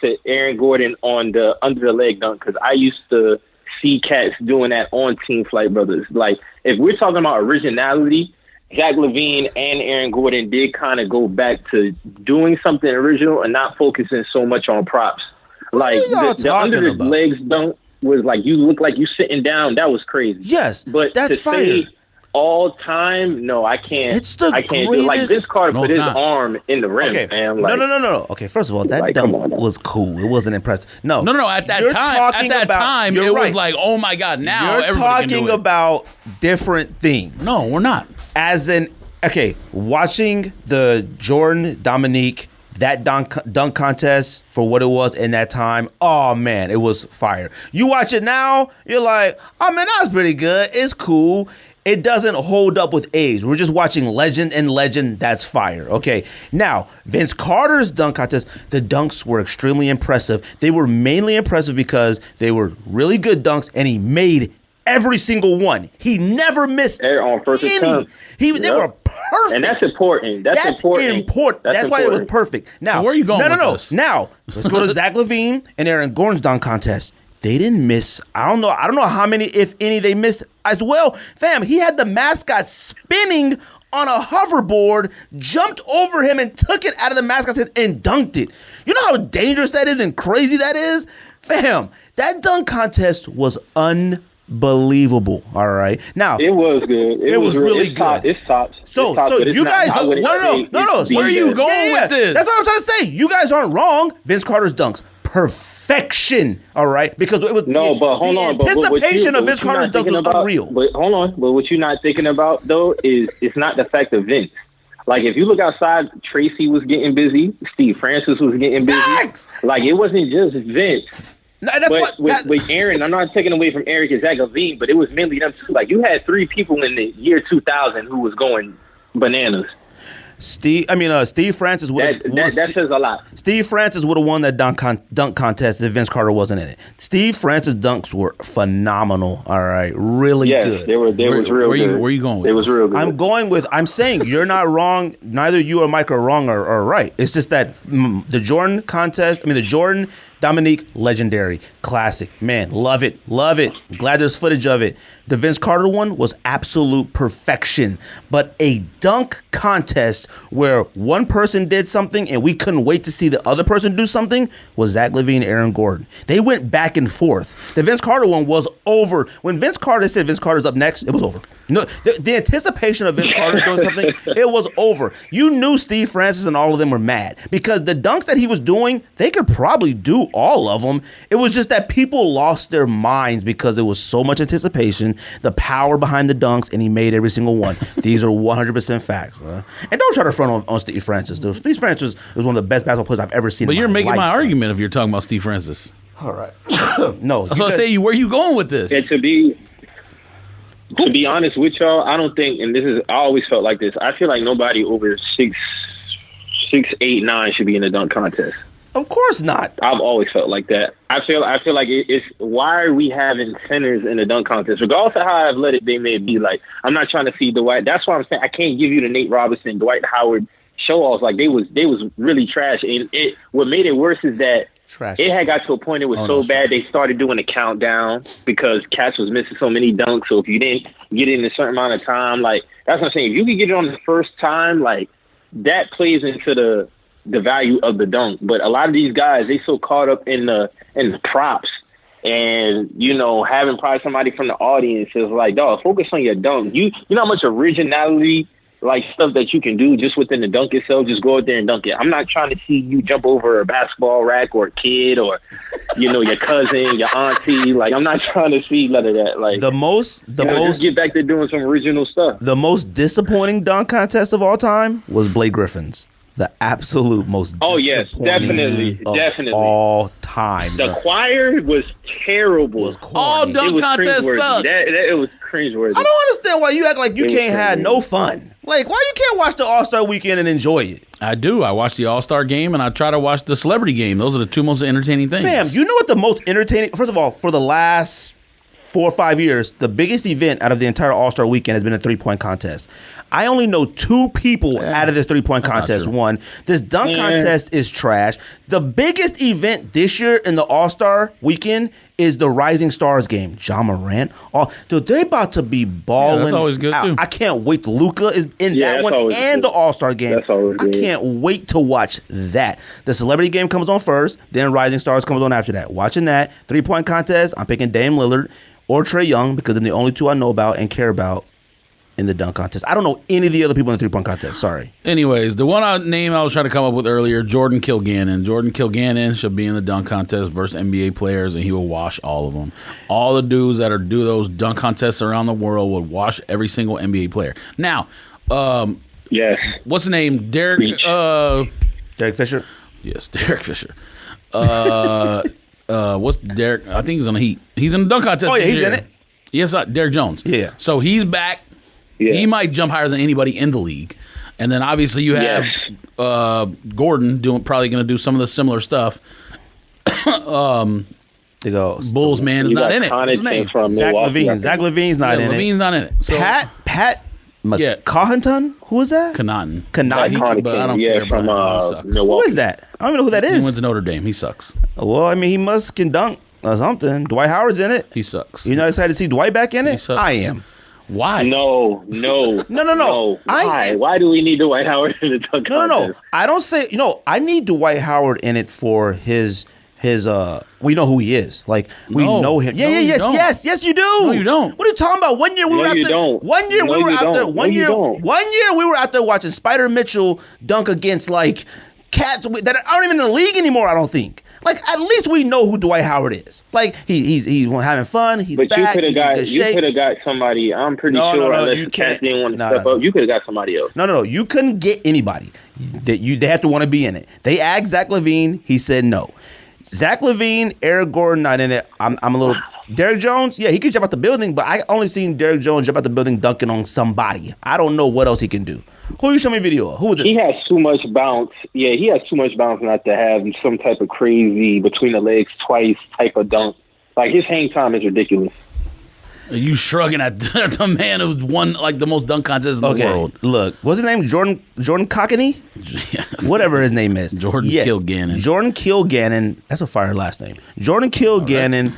to Aaron Gordon on the under the leg dunk because I used to see cats doing that on Team Flight Brothers. Like, if we're talking about originality, Zach LaVine and Aaron Gordon did kind of go back to doing something original and not focusing so much on props. Like, the under the legs dunk was like, you look like you sitting down. That was crazy. Yes, but that's to fire. say all time, no, I can't. I can't do it. Like, Vince Carter put his arm in the rim, man. Like, no. Okay, first of all, that dunk was cool. It wasn't impressive. No. At that time, it was like, oh my God, now you're talking about different things. No, we're not. Watching the Jordan, Dominique, that dunk contest for what it was in that time, oh man, it was fire. You watch it now, you're like, oh man, that was pretty good. It's cool. It doesn't hold up with age. We're just watching legend and legend. That's fire. Okay. Now, Vince Carter's dunk contest, the dunks were extremely impressive. They were mainly impressive because they were really good dunks, and he made every single one. He never missed on first attempt. They were perfect. And that's important. That's important. That's why it was perfect. Now, so where are you going with this? Now, let's go to Zach LaVine and Aaron Gordon's dunk contest. They didn't miss. I don't know how many, if any, they missed as well. Fam, he had the mascot spinning on a hoverboard, jumped over him and took it out of the mascot's head and dunked it. You know how dangerous that is and crazy that is? Fam, that dunk contest was unbelievable. All right. Now, it was good. It was really good. It's top. So you guys, no. Where are you going with this? That's what I'm trying to say. You guys aren't wrong. Vince Carter's dunks, perfection. All right, because it was but hold on. Anticipation of Vince Carter's dunks was unreal. But hold on. But what you're not thinking about though is it's not the fact of Vince. Like if you look outside, Tracy was getting busy. Steve Francis was getting busy. Facts. Like it wasn't just Vince. No, that's with Aaron, I'm not taking away from Eric and Zach LaVine, but it was mainly them too. Like you had 3 people in the year 2000 who was going bananas. Steve Francis would that says a lot. Steve Francis would have won that dunk contest if Vince Carter wasn't in it. Steve Francis dunks were phenomenal. All right, really good. They was real good. Where you going with? It was real good. I'm saying you're not wrong. Neither you or Mike are wrong or right. It's just that the Jordan contest. The Jordan Dominique, legendary, classic. Man, love it. Glad there's footage of it. The Vince Carter one was absolute perfection. But a dunk contest where one person did something and we couldn't wait to see the other person do something was Zach LaVine and Aaron Gordon. They went back and forth. The Vince Carter one was over. When Vince Carter said Vince Carter's up next, it was over. No, the anticipation of Vince Carter doing something, it was over. You knew Steve Francis and all of them were mad because the dunks that he was doing, they could probably do all of them. It was just that people lost their minds because there was so much anticipation, the power behind the dunks, and he made every single one. These are 100% facts. And don't try to front on Steve Francis. Steve Francis was one of the best basketball players I've ever seen. But you're making my argument if you're talking about Steve Francis. All right. No. That's what I say. Where are you going with this? And to be honest with y'all, I don't think, and I always felt like this. I feel like nobody over 6'8", 6'9" should be in the dunk contest. Of course not. I've always felt like that. I feel like it's why are we having centers in the dunk contest? Regardless of how athletic they may be, like I'm not trying to see Dwight. That's why I'm saying I can't give you the Nate Robinson, Dwight Howard show-offs. Like they was really trash. And what made it worse is that it had got to a point it was so bad they started doing a countdown because Cats was missing so many dunks. So if you didn't get it in a certain amount of time, like that's what I'm saying. If you could get it on the first time, like that plays into the value of the dunk. But a lot of these guys, they so caught up in the props and, having probably somebody from the audience is like, dog, focus on your dunk. You know how much originality, like stuff that you can do just within the dunk itself, just go out there and dunk it. I'm not trying to see you jump over a basketball rack or a kid or, your cousin, your auntie. Like, I'm not trying to see none of that. Like just get back to doing some original stuff. The most disappointing dunk contest of all time was Blake Griffin's. The absolute most definitely all time. The choir was terrible. All dunk contests suck. It was cringeworthy. I don't understand why you act like you can't have no fun. Like, why you can't watch the All-Star Weekend and enjoy it? I do. I watch the All-Star Game and I try to watch the Celebrity Game. Those are the two most entertaining things. Fam, you know what the most entertaining... First of all, for the last 4 or 5 years, the biggest event out of the entire All-Star Weekend has been a three-point contest. I only know 2 people out of this three-point contest won. This dunk contest is trash. The biggest event this year in the All-Star Weekend is the Rising Stars game. Ja Morant. Dude, they about to be balling. That's always good, too. I can't wait. Luka is in that one and the All-Star game. That's always good. I can't wait to watch that. The Celebrity Game comes on first, then Rising Stars comes on after that. Watching that. Three-point contest, I'm picking Dame Lillard or Trae Young because they're the only 2 I know about and care about in the dunk contest. I don't know any of the other people in the three-point contest. Sorry. Anyways, the name I was trying to come up with earlier, Jordan Kilgannon. Jordan Kilgannon should be in the dunk contest versus NBA players, and he will wash all of them. All the dudes that do those dunk contests around the world would wash every single NBA player. Now, yes. What's the name? Derek. Derek Fisher. Yes, Derek Fisher. What's Derek? I think he's on the Heat. He's in the dunk contest. Oh yeah, he's in it. Yes, Derek Jones. Yeah. So he's back. Yeah. He might jump higher than anybody in the league. And then obviously you have Gordon probably going to do some of the similar stuff. To go. Bulls man is not in it. What's his name? From Zach Milwaukee, Levine. Zach Levine's not in it. Levine's not in it. So Pat McConnington? Who is that? Connaughton. Connaughton. But I don't yeah, care about from him. He sucks. Milwaukee. Who is that? I don't even know who that He is. went to Notre Dame. He sucks. Well, I mean, he can dunk or something. Dwight Howard's in it. He sucks. You're not excited to see Dwight back in it? He sucks. I am. Why? No. Why do we need Dwight Howard in the dunk contest? No. I don't say, I need Dwight Howard in it for his we know who he is. Like, we know him. Yes, you do. No, you don't. What are you talking about? One year we were out there. One year we were out there. One year we were out there watching Spider Mitchell dunk against like cats that aren't even in the league anymore, I don't think. Like, at least we know who Dwight Howard is. Like, he's having fun. He's but back. You could have got somebody. I'm pretty sure unless the Cats didn't want to step up, you could have got somebody else. No. You couldn't get anybody. They have to want to be in it. They asked Zach Levine. He said no. Zach Levine, Eric Gordon not in it. I'm a little. Derek Jones, yeah, he could jump out the building, but I only seen Derek Jones jump out the building dunking on somebody. I don't know what else he can do. Who you show me video of? Who was it? He has too much bounce. Yeah, he has too much bounce not to have some type of crazy between the legs twice type of dunk. Like, his hang time is ridiculous. Are you shrugging at the man who's won like the most dunk contests in the world? Look, what's his name? Jordan Cockney? Yes. Whatever his name is. Jordan Kilgannon. Jordan Kilgannon. That's a fire last name. Jordan Kilgannon.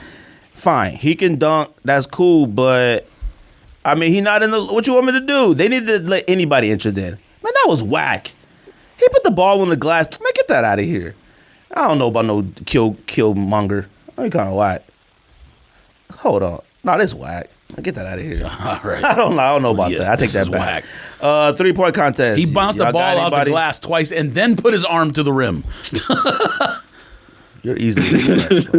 Fine. He can dunk. That's cool, but I mean, he not in the. What you want me to do? They need to let anybody enter then. Man, that was whack. He put the ball on the glass. Man, get that out of here. I don't know about no killmonger. I mean, kind of whack. Hold on. No, this whack. Get that out of here. All right. I don't know about that. I take that back. 3-point contest. He bounced the ball out the glass twice and then put his arm to the rim. You're easily impressed.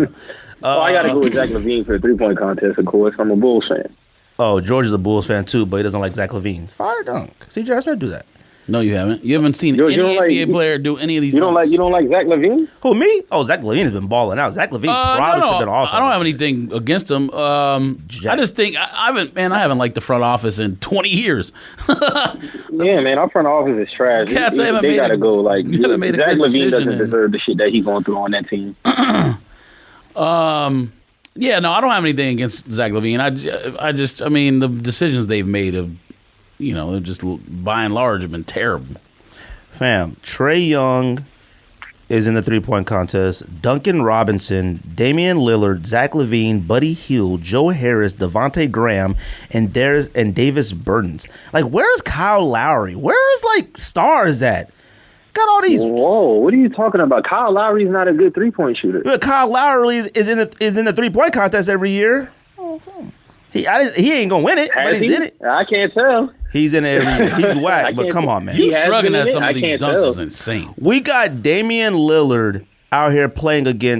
I got to go with Zach Levine for the 3-point contest, of course. I'm a Bulls fan. Oh, George is a Bulls fan too, but he doesn't like Zach Levine. Fire dunk. C.J. Smith do that. No, you haven't. You haven't seen any NBA player do any of these. You don't like Zach Levine? Who, me? Oh, Zach Levine has been balling out. Zach Levine probably should have been awesome. I don't have anything against him. I just think I haven't liked the front office in 20 years. Yeah, man, our front office is trash. They gotta go. Like, Zach Levine doesn't deserve the shit that he's going through on that team. Yeah, no, I don't have anything against Zach Levine. I mean, the decisions they've made have, they're just by and large have been terrible. Fam, Trae Young is in the 3-point contest. Duncan Robinson, Damian Lillard, Zach Levine, Buddy Hield, Joe Harris, Devontae Graham, and Davis Bertans. Like, where's Kyle Lowry? Where's stars at? Got all these. Whoa, what are you talking about? Kyle Lowry's not a good 3-point shooter. But Kyle Lowry is in the 3-point contest every year. He ain't gonna win it, but he's in it. I can't tell. He's in it every year. He's whack, but come on, man. You shrugging at some of these dunks is insane. We got Damian Lillard out here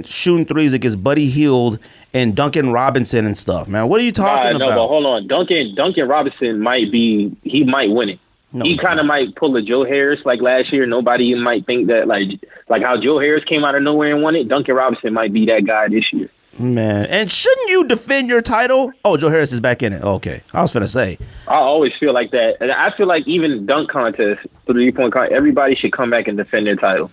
shooting threes against Buddy Hield and Duncan Robinson and stuff, man. What are you talking about? No, but hold on. Duncan Robinson might win it. No, he kind of might pull a Joe Harris like last year. Nobody might think that like how Joe Harris came out of nowhere and won it. Duncan Robinson might be that guy this year. Man, and shouldn't you defend your title? Oh, Joe Harris is back in it. Okay, I was finna say. I always feel like that, and I feel like even dunk contest, 3-point contest, everybody should come back and defend their title.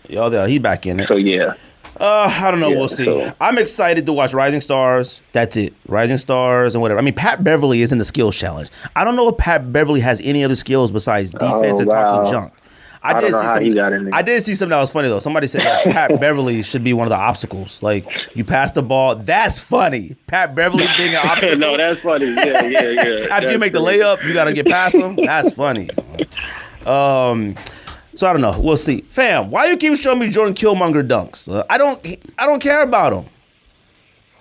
Yo, he's back in it. So yeah. I don't know. We'll see. So, I'm excited to watch Rising Stars. That's it. Rising Stars and whatever. I mean, Pat Beverly is in the skills challenge. I don't know if Pat Beverly has any other skills besides defense and talking junk. I did see something that was funny though. Somebody said that Pat Beverly should be one of the obstacles. Like, you pass the ball. That's funny. Pat Beverly being an obstacle. No, that's funny. Yeah. After you make the layup, you got to get past him. That's funny. So I don't know. We'll see. Fam, why you keep showing me Jordan Killmonger dunks? I don't care about him.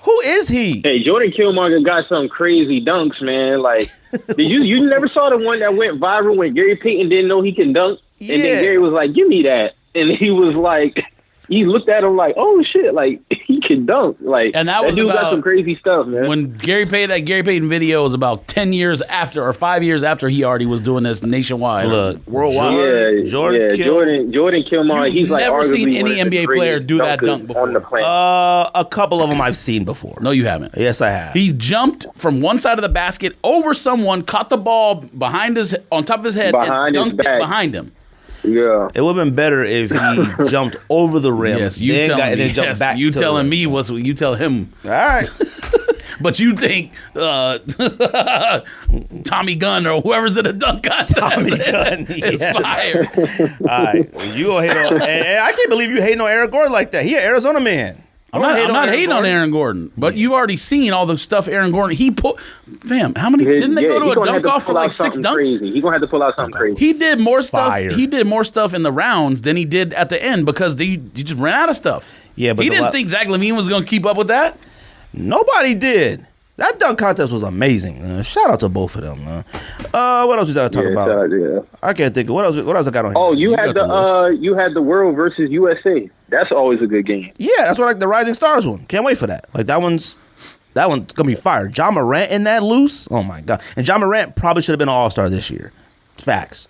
Who is he? Hey, Jordan Killmonger got some crazy dunks, man. Like, did you never saw the one that went viral when Gary Payton didn't know he can dunk? Yeah. And then Gary was like, give me that. And he was like, he looked at him like, oh shit, like he can dunk. Like, and that was dude about got some crazy stuff, man. When Gary Payton video was about 10 years after or 5 years after he already was doing this nationwide, worldwide. Jordan Kilmar. He's like never seen arguably any one of the NBA player do that dunkers dunk before. on the planet. A couple of them I've seen before. No, you haven't. Yes, I have. He jumped from one side of the basket over someone, caught the ball on top of his head, Behind and his dunked it back. behind him. Yeah, It would have been better if he jumped over the rim. Yes, you then telling me. jumped Yes, back you to telling the me what's what you tell him. All right. But you think Tommy Gunn or whoever's in the dunk contest Tommy Gunn, is yes. fired. All right. You gonna hate on? And I can't believe you hating on Aaron Gordon like that. He an Arizona man. I'm not hating on Aaron Gordon, but you've already seen all the stuff Aaron Gordon. He put, fam, how many didn't they go to a dunk off for like 6 dunks? Crazy. He's gonna have to pull out something crazy. He did more stuff. Fire. He did more stuff in the rounds than he did at the end because he just ran out of stuff. Yeah, but he didn't think Zach LaVine was going to keep up with that. Nobody did. That dunk contest was amazing. Shout out to both of them. What else we got to talk about? I can't think of what else. What else I got on here? Oh, you had the World versus USA. That's always a good game. Yeah, that's what like the Rising Stars one. Can't wait for that. Like that one's gonna be fire. John Morant in that loose. Oh my god! And John Morant probably should have been an All-Star this year. Facts.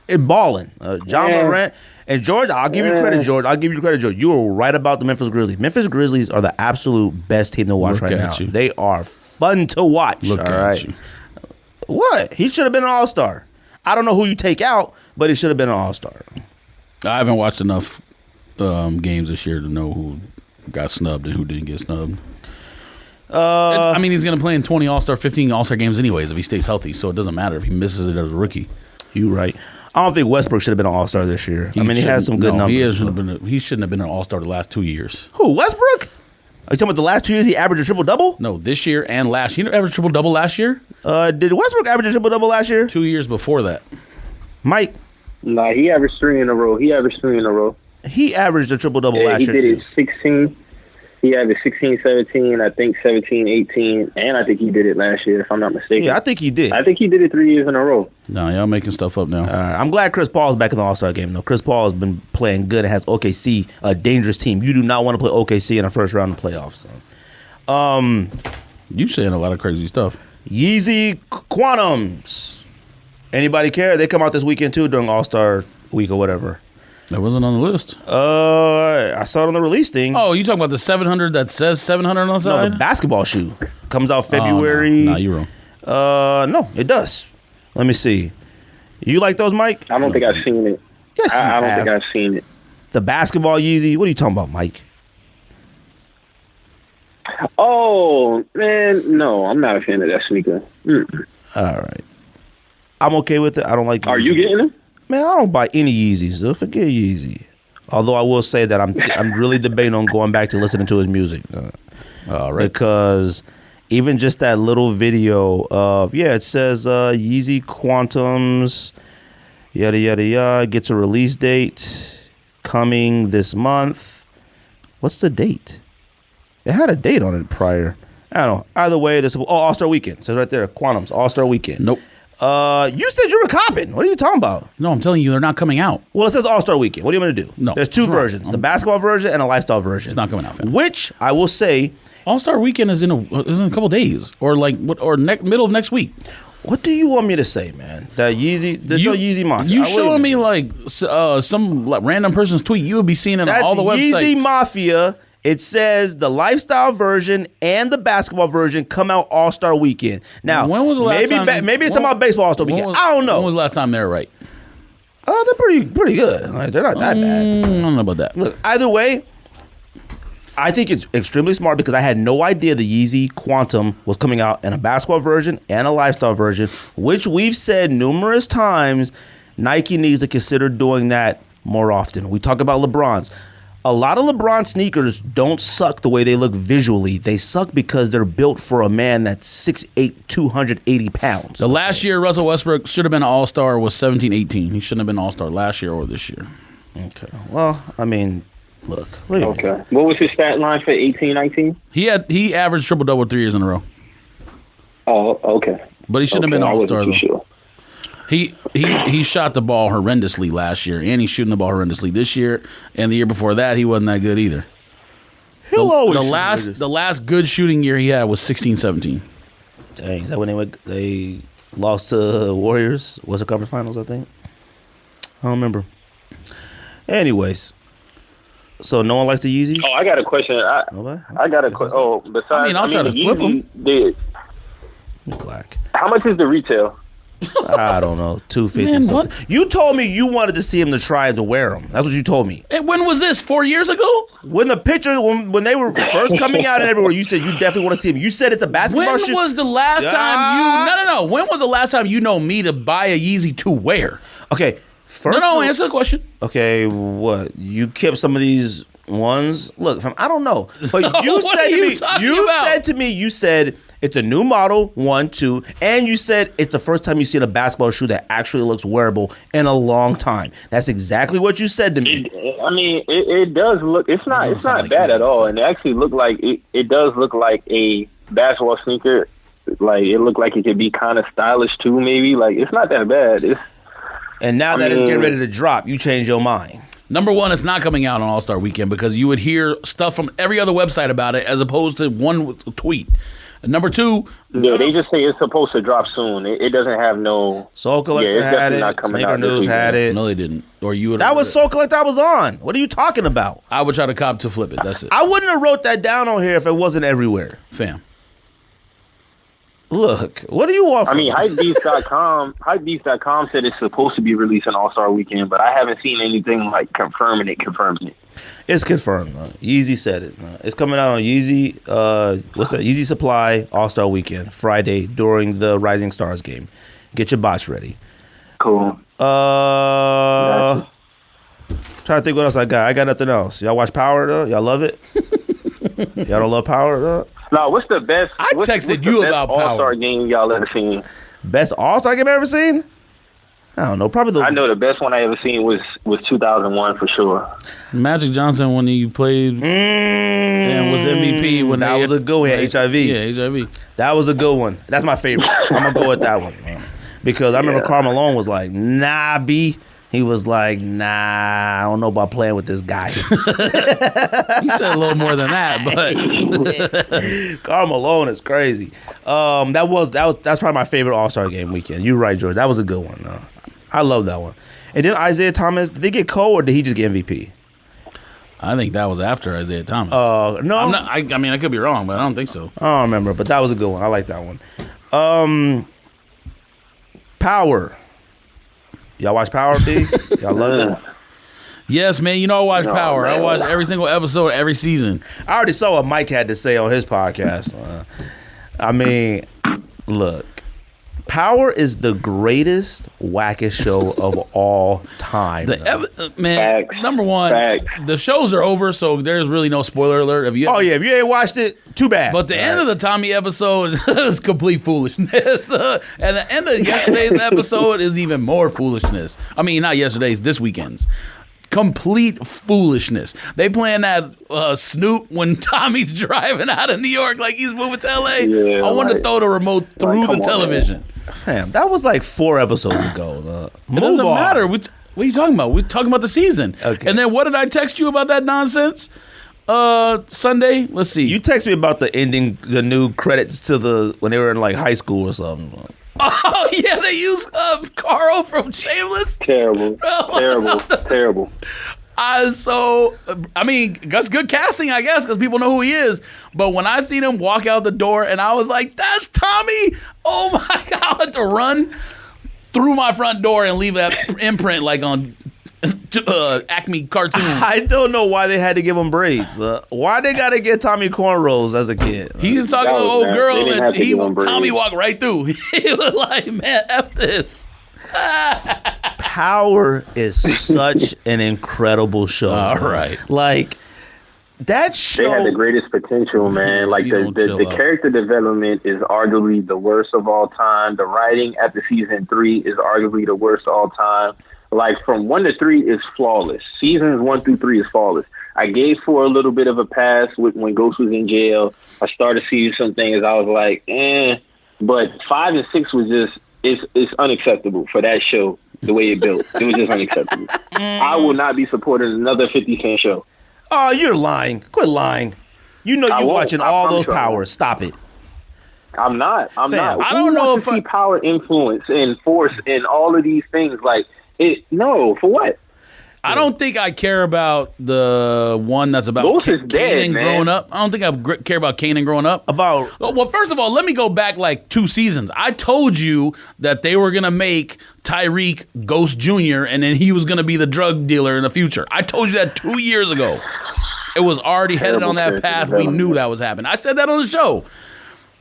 It balling. John Morant and George. I'll give you credit, George. You were right about the Memphis Grizzlies. Memphis Grizzlies are the absolute best team to watch right now. They are fun to watch. Look at you. What? He should have been an All-Star. I don't know who you take out, but he should have been an All-Star. I haven't watched enough games this year to know who got snubbed and who didn't get snubbed. I mean, he's going to play in 20 All-Star, 15 All-Star games anyways if he stays healthy, so it doesn't matter if he misses it as a rookie. You right. I don't think Westbrook should have been an All-Star this year. I mean, he has some good numbers. He shouldn't have been an All-Star the last 2 years. Who, Westbrook? Are you talking about the last 2 years he averaged a triple-double? No, this year and last. He averaged triple-double last year? Did Westbrook average a triple-double last year? 2 years before that. Mike? Nah, he averaged 3 in a row. He averaged a triple-double last year, too. He did it 16. He averaged 16, 17, I think 17, 18, and I think he did it last year, if I'm not mistaken. Yeah, I think he did. I think he did it 3 years in a row. No, y'all making stuff up now. I'm glad Chris Paul's back in the All-Star game, though. Chris Paul has been playing good and has OKC, a dangerous team. You do not want to play OKC in the first round of the playoffs. So. You saying a lot of crazy stuff. Yeezy Quantums. Anybody care? They come out this weekend, too, during All-Star week or whatever. That wasn't on the list. I saw it on the release thing. Oh, you talking about the 700 that says 700 on the side? No, the basketball shoe. Comes out February. No, you're wrong. No, it does. Let me see. You like those, Mike? I don't think I've seen it. Yes, I don't think I've seen it. The basketball Yeezy? What are you talking about, Mike? Oh, man, no, I'm not a fan of that sneaker. All right. I'm okay with it. I don't like Yeezy. Are you getting them? Man, I don't buy any Yeezys, so forget Yeezy. Although I will say that I'm really debating on going back to listening to his music. All right. Because even just that little video of, it says Yeezy Quantums, yada, yada, yada, gets a release date coming this month. What's the date? It had a date on it prior. I don't know. Either way, this All-Star Weekend. It says right there, Quantums, All-Star Weekend. Nope. You said you were copping. What are you talking about? No, I'm telling you, they're not coming out. Well, it says All-Star Weekend. What are you going to do? No. There's two versions, the basketball version and a lifestyle version. It's not coming out, fam. Which I will say, All-Star Weekend is in a couple days, or middle of next week. what do you want me to say, man? That Yeezy, there's no Yeezy Mafia. You showing me like some random person's tweet? You would be seeing it on all the websites. That's Yeezy Mafia. It says the lifestyle version and the basketball version come out All-Star Weekend. Now, when was the last time? Maybe it's talking about baseball All-Star Weekend. I don't know. When was the last time they were right? Oh, they're pretty good. Like, they're not that bad. I don't know about that. Look, either way, I think it's extremely smart because I had no idea the Yeezy Quantum was coming out in a basketball version and a lifestyle version, which we've said numerous times Nike needs to consider doing that more often. We talk about LeBron's. A lot of LeBron sneakers don't suck the way they look visually. They suck because they're built for a man that's 6'8", 280 pounds. The last year Russell Westbrook should have been an All-Star was 17-18. He shouldn't have been an All-Star last year or this year. Okay. Well, I mean, look. Okay. What was his stat line for 18-19? He averaged triple-double 3 years in a row. Oh, okay. But he shouldn't have been an All-Star, though. Sure. He shot the ball horrendously last year, and he's shooting the ball horrendously this year. And the year before that, he wasn't that good either. The last good shooting year he had was 16-17. Dang, is that when they lost to Warriors? Was it conference finals, I think? I don't remember. Anyways, so no one likes the Yeezy? Oh, I got a question. I got a question. Oh, besides, I'll try to flip them. Black. How much is the retail? I don't know, $250. What? You told me you wanted to see him to try to wear them. That's what you told me. And when was this? 4 years ago? When the picture, when they were first coming out and everywhere, you said you definitely want to see him. You said it's a basketball shoe. When was the last time you? No. When was the last time you know me to buy a Yeezy to wear? Okay, first. No. Answer the question. Okay, what? You kept some of these ones. Look, I don't know, but you said to me. Said to me. You said. It's a new model, 1, 2, and you said it's the first time you've seen a basketball shoe that actually looks wearable in a long time. That's exactly what you said to me. It does look. It's not like bad at all, and it actually look like it does look like a basketball sneaker. Like it looked like it could be kind of stylish too. Maybe like it's not that bad. And now that it's getting ready to drop, you change your mind. Number one, it's not coming out on All-Star Weekend because you would hear stuff from every other website about it as opposed to one tweet. Number two, yeah, they just say it's supposed to drop soon. It doesn't have no. Soul Collector had it. Sneaker News had it. No, they didn't. Or you would. That was Soul Collector I was on. What are you talking about? I would try to cop to flip it. That's it. I wouldn't have wrote that down on here if it wasn't everywhere. Fam. Look, what do you want from us? Hypebeast.com said it's supposed to be released on All-Star Weekend, but I haven't seen anything like confirming it. It's confirmed. Yeezy said it. It's coming out on Yeezy. What's that? Yeezy Supply All-Star Weekend, Friday during the Rising Stars game. Get your bots ready. Cool. Trying to think what else I got. I got nothing else. Y'all watch Power though? Y'all love it? Y'all don't love Power though? No, what's the best? I texted you about Power. All-Star game y'all ever seen? Best All-Star game I ever seen? I don't know. Probably I know the best one I ever seen was 2001 for sure. Magic Johnson when he played and was MVP when that was a good one. HIV. Yeah, HIV. That was a good one. That's my favorite. I'm gonna go with that one, man. Because I remember Karl Malone was like, "Nah, B." He was like, "Nah, I don't know about playing with this guy." He said a little more than that, but Karl Malone is crazy. That's probably my favorite All-Star game weekend. You're right, George. That was a good one. I love that one. And then Isaiah Thomas, did they get Cole or did he just get MVP? I think that was after Isaiah Thomas. No, I mean, I could be wrong, but I don't think so. I don't remember, but that was a good one. I like that one. Power. Y'all watch Power, B? Y'all love it? Yes, man. You know I watch Power. Man. I watch every single episode, every season. I already saw what Mike had to say on his podcast. I mean, look. Power is the greatest, wackest show of all time. Man, Facts. Number one, the shows are over, so there's really no spoiler alert. If you ain't watched it, too bad. But the end of the Tommy episode is complete foolishness. And the end of yesterday's episode is even more foolishness. I mean, not yesterday's, this weekend's. Complete foolishness. They playing that Snoop when Tommy's driving out of New York like he's moving to LA. Yeah, I want to throw the remote through the television. Fam, that was like 4 episodes ago. It doesn't matter. What are you talking about? We're talking about the season. Okay. And then what did I text you about that nonsense? Sunday? Let's see. You text me about the ending, the new credits to when they were in like high school or something. Oh, yeah, they used Carl from Shameless. Terrible. Terrible. I mean, that's good casting, I guess, because people know who he is. But when I seen him walk out the door and I was like, that's Tommy. Oh, my God. I had to run through my front door and leave that imprint like on Acme cartoon. I don't know why they had to give him braids. Why they got to get Tommy cornrows as a kid? He was talking to an old girl and Tommy walked right through. He was like, man, F this. Power is such an incredible show. All right. Like, that show. They had the greatest potential, man. Like, the character development is arguably the worst of all time. The writing after season 3 is arguably the worst of all time. Like, from 1 to 3 is flawless. Seasons 1 through 3 is flawless. I gave 4 a little bit of a pass when Ghost was in jail. I started seeing some things. I was like, But 5 and 6 was just, it's unacceptable for that show the way it built. It was just unacceptable. I will not be supporting another 50 Cent show. Oh, you're lying. Quit lying. You know you're watching all those powers. Stop it. I'm not. Fam, I don't know if see power, influence, and force in all of these things. Like it. No, for what? I don't think I care about the one that's about Ghost is dead, Kanan man. growing up. I don't think I care about Kanan growing up. Well, first of all, let me go back like 2 seasons. I told you that they were going to make Tyreek Ghost Jr. and then he was going to be the drug dealer in the future. I told you that 2 years ago. It was already headed on that path. We knew that was happening. I said that on the show.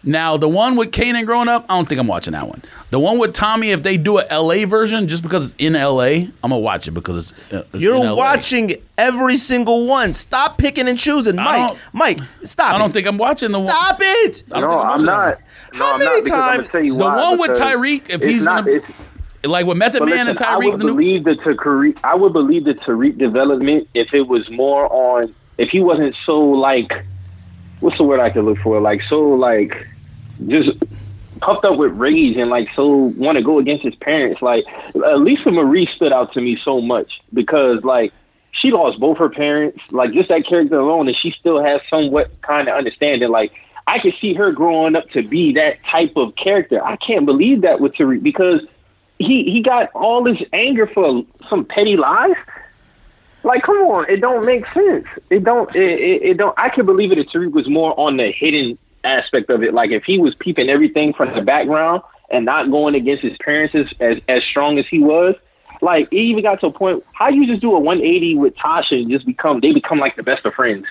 Now, the one with Kanan growing up, I don't think I'm watching that one. The one with Tommy, if they do a L.A. version, just because it's in L.A., I'm going to watch it because it's You're watching every single one. Stop picking and choosing. Mike, stop I don't think I'm watching the one. Stop it. No, I'm not. How many times? The one with Tyreek, if he's going to... Like with Method Man and Tyreek. I would believe the Tariq development if it was more on... If he wasn't so, like... What's the word I could look for? Like, so, like... just puffed up with rage and like so want to go against his parents. Like Lisa Marie stood out to me so much because like she lost both her parents. Like just that character alone, and she still has somewhat kind of understanding. Like I could see her growing up to be that type of character. I can't believe that with Tariq because he got all this anger for some petty lies. Like, come on, it don't make sense. It don't. I can believe it if Tariq was more on the hidden aspect of it. Like if he was peeping everything from the background and not going against his parents as strong as he was. Like it even got to a point, how you just do a 180 with Tasha and just become like the best of friends.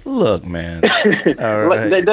Look, man. All right. Like,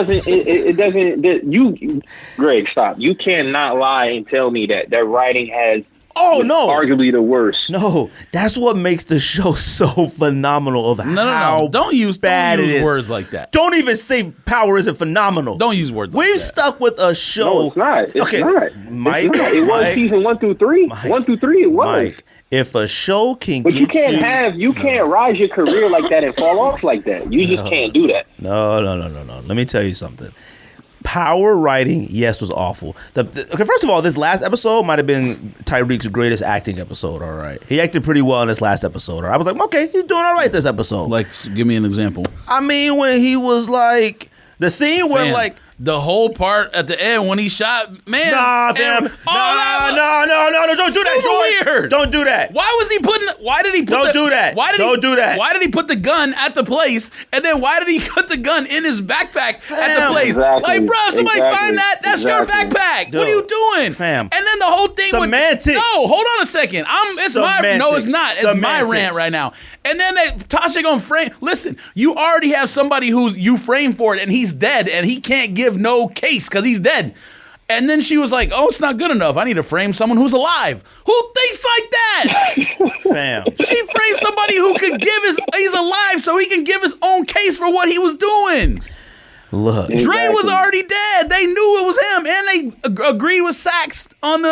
Greg, stop. You cannot lie and tell me that writing has arguably the worst. No, that's what makes the show so phenomenal of how Don't use words like that. Don't even say Power isn't phenomenal. Don't use words like that. We've stuck with a show. No, it's not. It's not. Mike. It's not. It was season 1 through 3. 1 through 3 it was. Mike, if a show can But you can't rise your career like that and fall off like that. You just can't do that. No. Let me tell you something. Power writing, yes, was awful. Okay, first of all, this last episode might have been Tyreek's greatest acting episode, all right? He acted pretty well in this last episode. I was like, okay, he's doing all right this episode. Like, give me an example. I mean, when he was like, the scene where like, the whole part at the end when he shot, man. Nah, fam. No, don't do that, Joy. Weird. Don't do that. Why did he put Don't do that. Don't do that. Why did he put the gun at the place and then why did he put the gun in his backpack at the place? Exactly. Like, bro, somebody find that. That's your backpack. Dude, what are you doing? Fam. And then the whole thing Semantics. No, hold on a second. It's not. It's my rant right now. And then Tasha gonna frame. Listen, you already have somebody who's you framed for it and he's dead and he can't give no case because he's dead. And then she was like, oh, it's not good enough. I need to frame someone who's alive. Who thinks like that? Fam. She framed somebody who could he's alive so he can give his own case for what he was doing. Look. Exactly. Dre was already dead. They knew it was him. And they agreed with Sax on the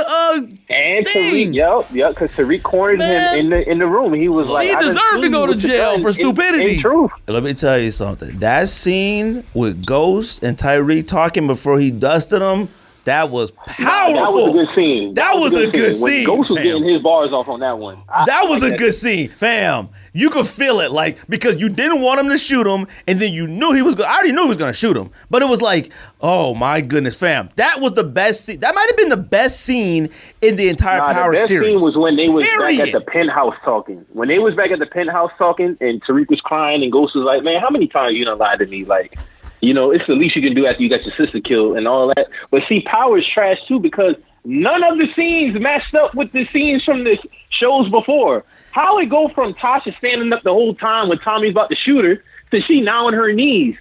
and thing. Tariq, because Tariq cornered him in the room. He was like, she deserved to go to jail for stupidity. In truth. Let me tell you something. That scene with Ghost and Tyreek talking before he dusted him, that was powerful. That was a good scene. That was a good scene. Ghost was getting his bars off on that one. That was a good scene, fam. You could feel it, like, because you didn't want him to shoot him, and then you knew I already knew he was going to shoot him. But it was like, oh my goodness, fam. That was the best scene. That might have been the best scene in the entire Power series. The best scene was when they was back at the penthouse talking. When they was back at the penthouse talking, and Tariq was crying, and Ghost was like, man, how many times you done lied to me? Like, it's the least you can do after you got your sister killed and all that. But see, Power is trash too because none of the scenes matched up with the scenes from the shows before. How it go from Tasha standing up the whole time when Tommy's about to shoot her to she now on her knees?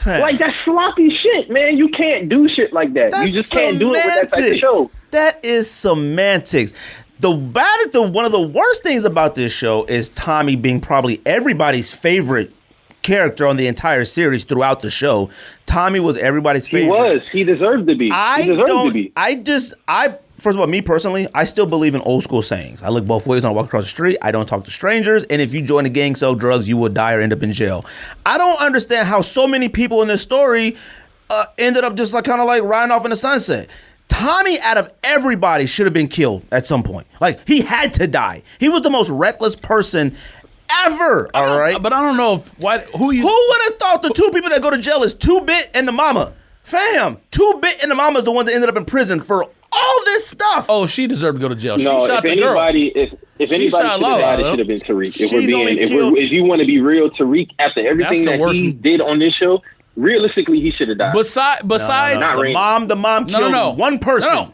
Like, that's sloppy shit, man. You can't do shit like that. You just can't do it with that type of show. That is semantics. One of the worst things about this show is Tommy being probably everybody's favorite character on the entire series throughout the show. Tommy was everybody's favorite. He deserved to be. First of all, me personally, I still believe in old school sayings. I look both ways when I walk across the street. I don't talk to strangers. And if you join a gang, sell drugs, you will die or end up in jail. I don't understand how so many people in this story ended up just like kind of like riding off in the sunset. Tommy, out of everybody, should have been killed at some point. Like, he had to die. He was the most reckless person ever. All right, but I don't know who would have thought the two people that go to jail is 2-Bit and the mama? Fam, 2-Bit and the mama is the one that ended up in prison for all this stuff. Oh, she deserved to go to jail. No, she shot if the girl. If anybody should have died, it should have been Tariq. If you want to be real, Tariq, after everything that he did on this show, realistically, he should have died. Besides, the mom killed one person.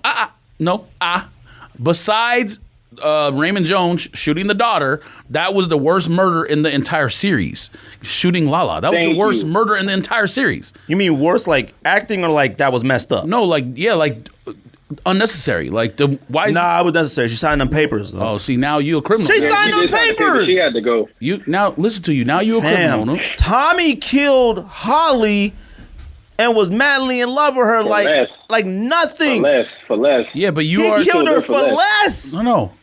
Besides Raymond Jones shooting the daughter, that was the worst murder in the entire series. Shooting Lala, that was the worst murder in the entire series. You mean worse, like acting, or like that was messed up? No, like unnecessary. Like why? Nah, it was necessary. She signed them papers. Though. Oh, see, now you a criminal. She signed those papers. She had to go. You now listen to you. Now you a criminal. No? Tommy killed Holly and was madly in love with her, like nothing. For less. Yeah, but you he killed her for less. No.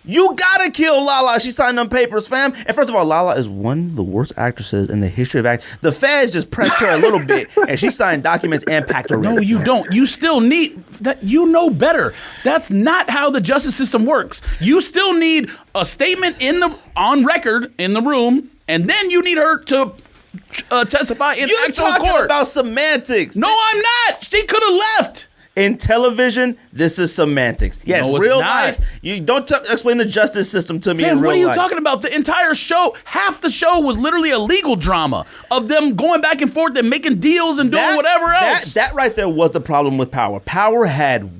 You gotta kill Lala. She signed them papers, fam. And first of all, Lala is one of the worst actresses in the history of acting. The feds just pressed her a little bit, and she signed documents and packed her. No, you don't. You still need that. You know better. That's not how the justice system works. You still need a statement on record in the room, and then you need her to testify in actual court. You're talking about semantics. No, I'm not. She could have left. In television, this is semantics. Yes, no, real life. You don't explain the justice system to me. Man, in real what are you life. talking about? The entire show, half the show was literally a legal drama of them going back and forth and making deals and doing whatever else. That right there was the problem with Power. Power had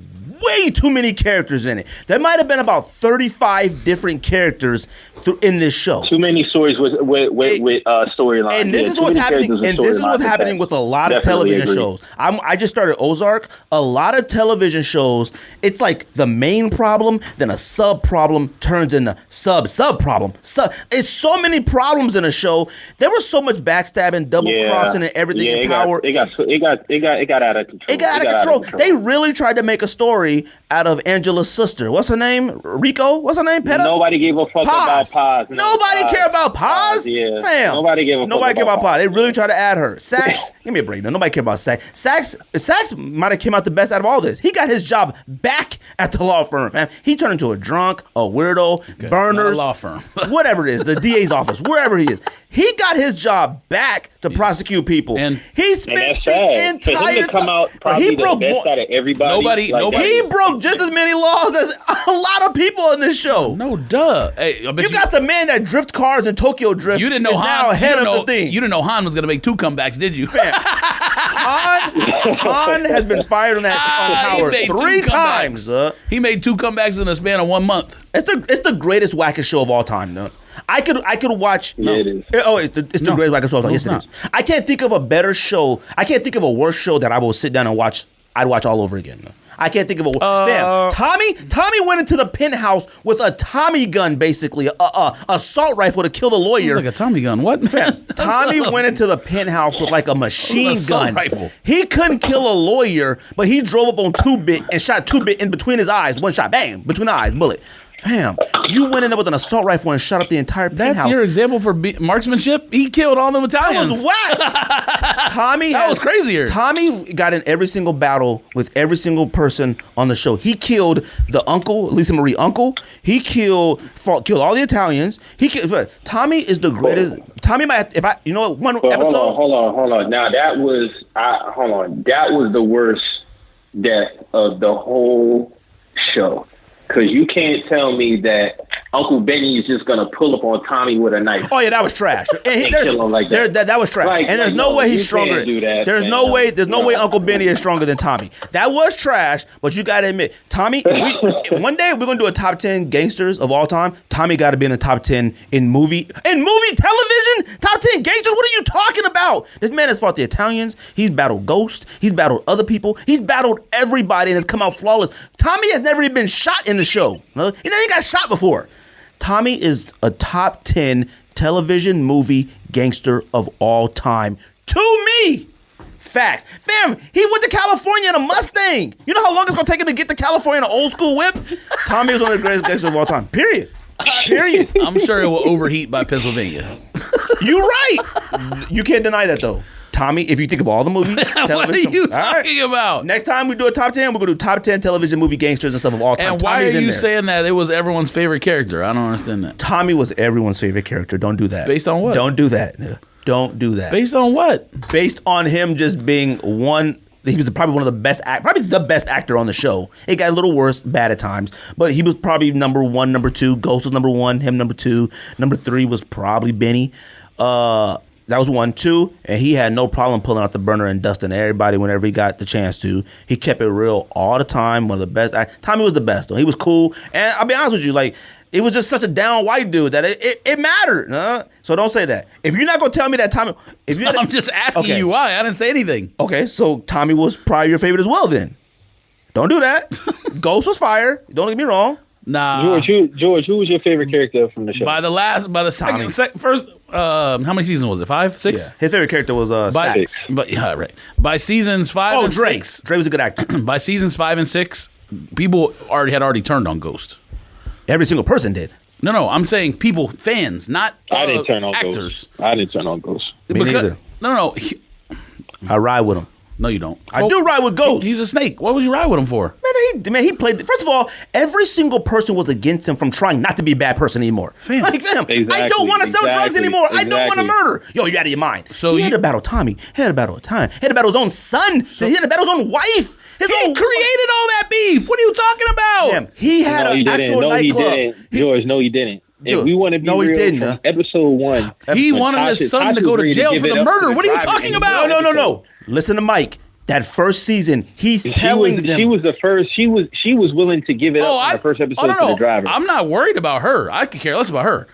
way too many characters in it. There might have been about 35 different characters in this show. Too many stories with storylines. And this is what's happening. And this is what's happening with a lot of television shows. I just started Ozark. A lot of television shows, it's like the main problem, then a sub problem turns into sub problem. It's so many problems in a show. There was so much backstabbing, double crossing, and everything in Power. It got out of control. It got out of control. They really tried to make a story out of Angela's sister. What's her name? Rico? What's her name? Peta? Nobody gave a fuck about Paz. Nobody cared about Paz? Yeah. Fam. Nobody gave a fuck Nobody cared about Paz. They really tried to add her. Sax, give me a break. No, nobody cared about Sax. Sax might have came out the best out of all this. He got his job back at the law firm, fam. He turned into a drunk, a weirdo, burners. Law firm. Whatever it is, the DA's office, wherever he is. He got his job back to prosecute people. And he spent the entire time. He broke the best out of everybody. He broke just as many laws as a lot of people in this show. No, duh. Hey, you got the man that drift cars in Tokyo Drift. You didn't know Han now ahead of the thing. You didn't know Han was going to make 2 comebacks, did you? Han has been fired on Power 3 times. He made 2 comebacks in the span of 1 month. It's the greatest wackest show of all time. No. I could watch. Yeah, it is. Oh, it's the greatest wackest show of all time. Yes, it is. I can't think of a better show. I can't think of a worse show that I will sit down and watch. I'd watch all over again. No. I can't think of a damn. Tommy went into the penthouse with a Tommy gun, basically a assault rifle to kill the lawyer. Like a Tommy gun, what? Tommy went into the penthouse with like a machine gun. Rifle. He couldn't kill a lawyer, but he drove up on 2-Bit and shot 2-Bit in between his eyes. One shot, bang, between the eyes, bullet. Fam, you went in there with an assault rifle and shot up the entire penthouse. That's your example for marksmanship? He killed all the Italians. That was whack. That was crazier. Tommy got in every single battle with every single person on the show. He killed the uncle, Lisa Marie uncle. He killed all the Italians. Tommy is the greatest. Tommy might, one episode. Hold on. Now that was the worst death of the whole show. Because you can't tell me that Uncle Benny is just going to pull up on Tommy with a knife. Oh, yeah, that was trash. And kill him like that. That was trash. And there's no way he's stronger. There's no way Uncle Benny is stronger than Tommy. That was trash, but you got to admit, Tommy, one day we're going to do a top 10 gangsters of all time. Tommy got to be in the top 10 in movie television? Top 10 gangsters? What are you talking about? This man has fought the Italians. He's battled Ghost. He's battled other people. He's battled everybody and has come out flawless. Tommy has never even been shot in the show. He never got shot before. Tommy is a top 10 television movie gangster of all time. To me. Facts. Fam, he went to California in a Mustang. You know how long it's going to take him to get to California in an old school whip? Tommy is one of the greatest gangsters of all time. Period. I'm sure it will overheat by Pennsylvania. You're right. You can't deny that, though. Tommy, if you think of all the movies, What are you talking about? Next time we do a top 10, we're going to do top 10 television movie gangsters and stuff of all time. And why Tommy's are in you there. saying that it was everyone's favorite character? I don't understand that. Tommy was everyone's favorite character. Don't do that. Based on what? Don't do that. Don't do that. Based on what? Based on him just being one. He was probably one of the best, probably the best actor on the show. It got a little worse, bad at times, but he was probably number 1, number 2. Ghost was number 1, him number 2, number 3 was probably Benny. That was 1, 2, and he had no problem pulling out the burner and dusting everybody whenever he got the chance to. He kept it real all the time. One of the best. Tommy was the best though. He was cool, and I'll be honest with you, like it was just such a down white dude that it mattered. So don't say that. If you're not gonna tell me that Tommy, I'm just asking you why. I didn't say anything. Okay, so Tommy was probably your favorite as well. Then don't do that. Ghost was fire. Don't get me wrong. Nah, George, who was your favorite character from the show? by the first, how many seasons was it? 5, 6? Yeah, his favorite character was Sax. But yeah, right. By seasons 5 and Drake. 6, Drake was a good actor. by seasons 5 and 6, people had turned on Ghost. Every single person did. No, I'm saying people, fans, not I didn't turn on actors. Ghost. I didn't turn on Ghost. Me neither. No. I ride with him. No, you don't. I do ride with Ghost. He's a snake. What would you ride with him for? Man, he played. First of all, every single person was against him from trying not to be a bad person anymore. Fam, I don't want to sell drugs anymore. I don't want to murder. Yo, you're out of your mind. So he had to battle Tommy. He had to battle Time. He had to battle his own son. He had to battle his own wife. He created all that beef. What are you talking about? Damn, he had an actual nightclub. George, no, he didn't. Dude, if we want to be real, from episode 1, he wanted his son to go to jail for the murder. What are you talking about? No. Listen to Mike. That first season, he's telling them. She was the first. She was willing to give it up on the first episode to the driver. I'm not worried about her. I could care less about her.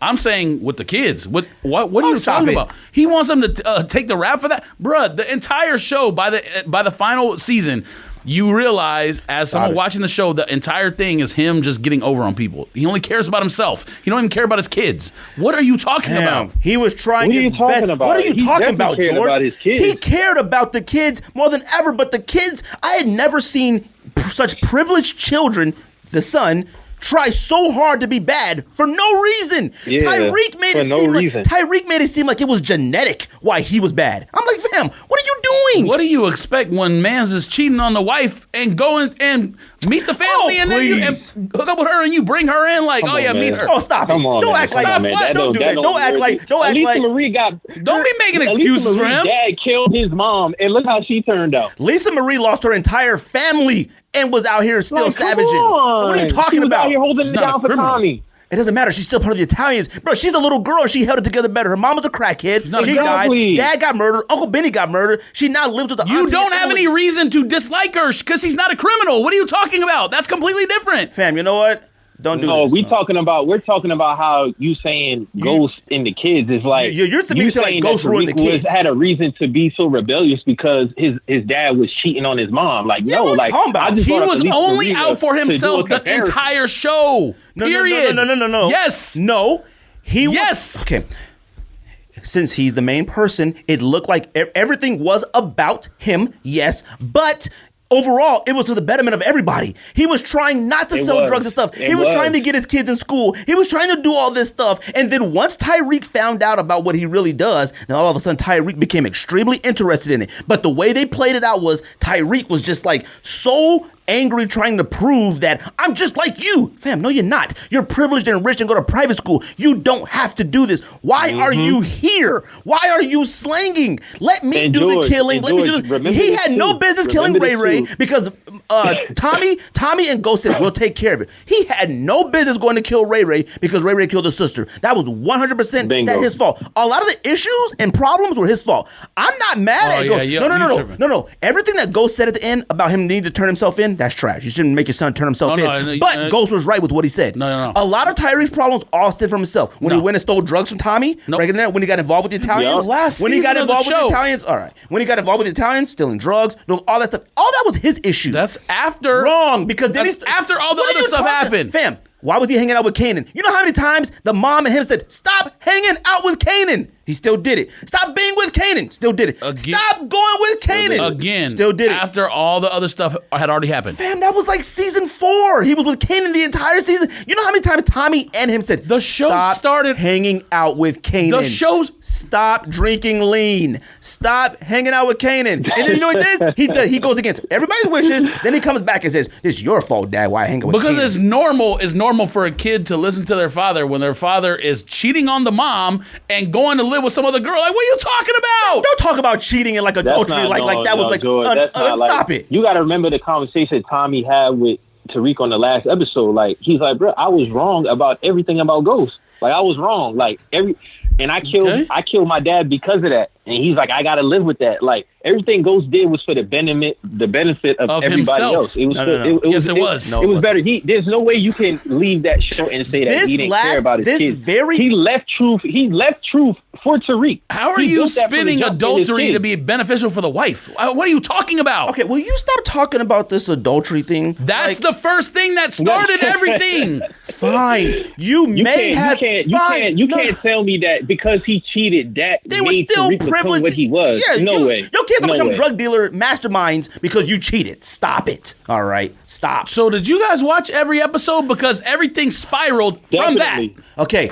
I'm saying with the kids. What are you talking about? He wants them to take the rap for that, bruh. The entire show by the final season, you realize as someone watching the show, the entire thing is him just getting over on people. He only cares about himself. He don't even care about his kids. What are you talking about? He was trying. What are you talking about? What are you talking about, George? About his kids. He cared about the kids more than ever. But the kids, I had never seen such privileged children. The son. Try so hard to be bad for no reason. Yeah, Tyreek made it seem like it was genetic why he was bad. I'm like, fam, what are you doing? What do you expect when mans is cheating on the wife and going and meet the family and then you hook up with her and you bring her in like, meet her. Oh, stop it. Don't act like that. Don't do that. Don't act like. Lisa Marie got. Don't be making excuses for him. Dad killed his mom, and look how she turned out. Lisa Marie lost her entire family and was out here still savaging. What are you talking about? Out here holding it down for Tommy. It doesn't matter. She's still part of the Italians. Bro, she's a little girl. She held it together better. Her mom was a crackhead. She died. Dad got murdered. Uncle Benny got murdered. She now lives with the You don't have any reason to dislike her because she's not a criminal. What are you talking about? That's completely different. Fam, you know what? Don't do this. We're talking about how you saying Ghost and the kids is like you're saying like Ghost ruined the kids. Had a reason to be so rebellious because his dad was cheating on his mom. Like he was only out for himself the entire show. Period. No. Yes. No. Yes. Okay. Since he's the main person, it looked like everything was about him. Yes, but. Overall, it was for the betterment of everybody. He was trying not to sell drugs and stuff. He was trying to get his kids in school. He was trying to do all this stuff. And then once Tyreek found out about what he really does, then all of a sudden Tyreek became extremely interested in it. But the way they played it out was Tyreek was just like so angry trying to prove that I'm just like you. Fam, no, you're not. You're privileged and rich and go to private school. You don't have to do this. Why are you here? Why are you slanging? Let me do the killing. Let me do this. He had no business killing Ray Ray because Tommy and Ghost said, we'll take care of it. He had no business going to kill Ray Ray because Ray Ray killed his sister. That was 100% that his fault. A lot of the issues and problems were his fault. I'm not mad at Ghost. No. Everything that Ghost said at the end about him needing to turn himself in, that's trash. You shouldn't make your son turn himself in. But Ghost was right with what he said. No. A lot of Tyreek's problems all stem from himself. When he went and stole drugs from Tommy, when he got involved with the Italians, when he got involved with the Italians, all right. When he got involved with the Italians, stealing drugs, all that stuff, all that was his issue. That's after. Wrong, because then after all the other stuff happened. Fam, why was he hanging out with Kanan? You know how many times the mom and him said, stop hanging out with Kanan. He still did it. Stop being with Kanan. Still did it. Stop going with Kanan. Again. Still did it. After all the other stuff had already happened. Fam, that was like season 4. He was with Kanan the entire season. You know how many times Tommy and him said, the show stop started hanging out with Kanan. The show's stop drinking lean. Stop hanging out with Kanan. And then you know what he does? He goes against everybody's wishes. Then he comes back and says, "This is your fault, Dad. Why I hang out with Because Kanan?" it's normal for a kid to listen to their father when their father is cheating on the mom and going to live with some other girl. Like, what are you talking about? Don't talk about cheating and like adultery. Stop it. You got to remember the conversation Tommy had with Tariq on the last episode. Like, he's like, bro, I was wrong about everything about Ghost. Like, I was wrong. Like, I killed my dad because of that. And he's like, I got to live with that. Like, everything Ghost did was for the benefit of everybody himself. else. It was. Yes, it was. It was better. There's no way you can leave that show and say that he didn't care about his kids. He left truth for Tariq. How are you spinning adultery to be beneficial for the wife? What are you talking about? Okay, will you stop talking about this adultery thing? That's the first thing that started everything. Fine. You can't tell me that because he cheated that they were still Tariq become what he was. Yeah, no way. Your kids don't become drug dealer masterminds because you cheated. Stop it. All right. Stop. So did you guys watch every episode? Because everything spiraled from that. Okay.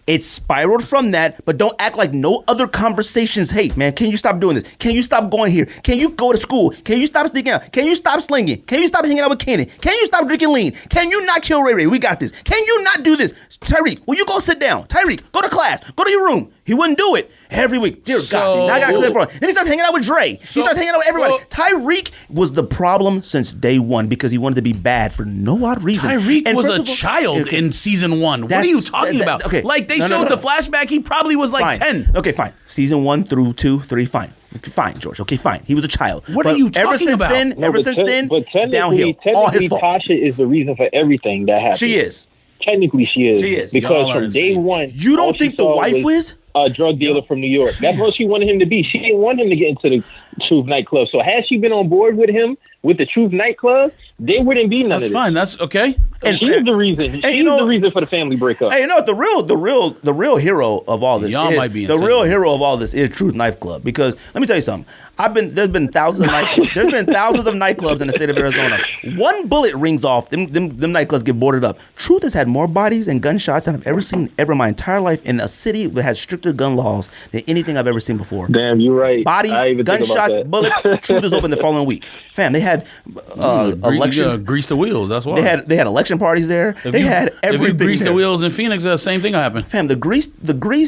It spiraled from that, but don't act like no other conversations. Hey, man, can you stop doing this? Can you stop going here? Can you go to school? Can you stop sneaking out? Can you stop slinging? Can you stop hanging out with Kanan? Can you stop drinking lean? Can you not kill Ray Ray? We got this. Can you not do this? Tariq, will you go sit down? Tariq, go to class. Go to your room. He wouldn't do it. Every week. Dear God. Now I got to clear for him. Then he starts hanging out with Dre. He starts hanging out with everybody. Tariq was the problem since day one because he wanted to be bad for no odd reason. Tariq was a child in season 1. What are you talking about? Okay. Like they showed the flashback, he probably was like 10. Okay, fine. Season 1 through 2, 3, fine. Fine, George. Okay, fine. He was a child. What are you talking about? Ever since then, downhill. All his fault. Tasha is the reason for everything that happened. She is. Technically, she is. She is. Because from day one, you don't think the wife was a drug dealer from New York? That's what she wanted him to be. She didn't want him to get into the Truth nightclub. So had she been on board with him with the Truth nightclub, there wouldn't be none of this. That's fine. That's okay. And she's the reason. She's the reason for the family breakup. Hey, you know what? The real hero of all this hero of all this is Truth Nightclub. Because let me tell you something. There's been thousands of nightclubs. There's been thousands of nightclubs in the state of Arizona. One bullet rings off, them nightclubs get boarded up. Truth has had more bodies and gunshots than I've ever seen in my entire life in a city that has stricter gun laws than anything I've ever seen before. Damn, you're right. Bodies, gunshots, bullets. Truth is open the following week. Fam, they had election. Grease the wheels. That's why they had election parties there. They had everything. If you grease the wheels in Phoenix, the same thing will happen. Fam, the grease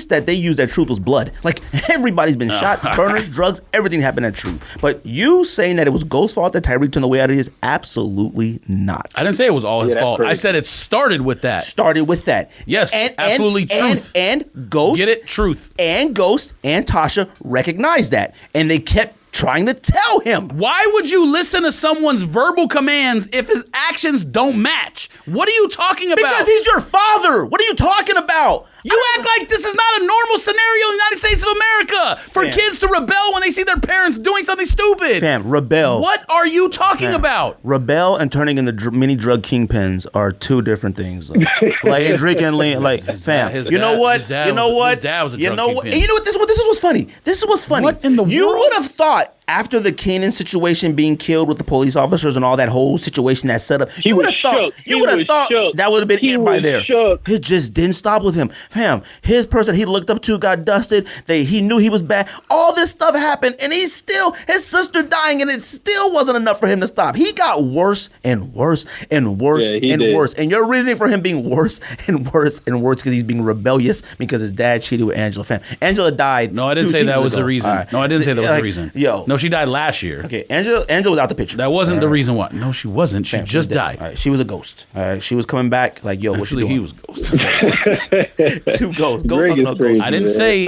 that they used at Truth was blood. Like everybody's been shot, burners, drugs, everything happened at Truth. But you saying that it was Ghost's fault that Tariq turned the way out of his, absolutely not. I didn't say it was all his fault. I said it started with that. Yes, absolutely. Truth and Ghost. Get it? Truth. And Ghost and Tasha recognized that, and they kept trying to tell him. Why would you listen to someone's verbal commands if his actions don't match? What are you talking about? Because he's your father. What are you talking about? You act like this is not a normal scenario in the United States of America for kids to rebel when they see their parents doing something stupid. Fam, rebel. What are you talking about? Rebel and turning into mini drug kingpins are two different things. Like drinking lean, like fam. His dad was a drug kingpin. And you know what? This is what's funny. This is what's funny. What in the world? You would have thought after the Kanan situation being killed with the police officers and all that whole situation that set up, you would have thought that would have been it by there. It just didn't stop with him. Fam, his person he looked up to got dusted. He knew he was bad. All this stuff happened, and his sister dying, and it still wasn't enough for him to stop. He got worse and worse and worse worse. And your reasoning for him being worse and worse and worse because he's being rebellious because his dad cheated with Angela. Fam, Angela died. No, I didn't say that was the reason. Right. No, I didn't say that was the reason. No, she died last year. Okay, Angela was out the picture. That wasn't the reason why. No, she wasn't. She just died. Right, she was a ghost. She was coming back like, yo, what you doing? He was ghost. Two ghosts. Ghost. I didn't say.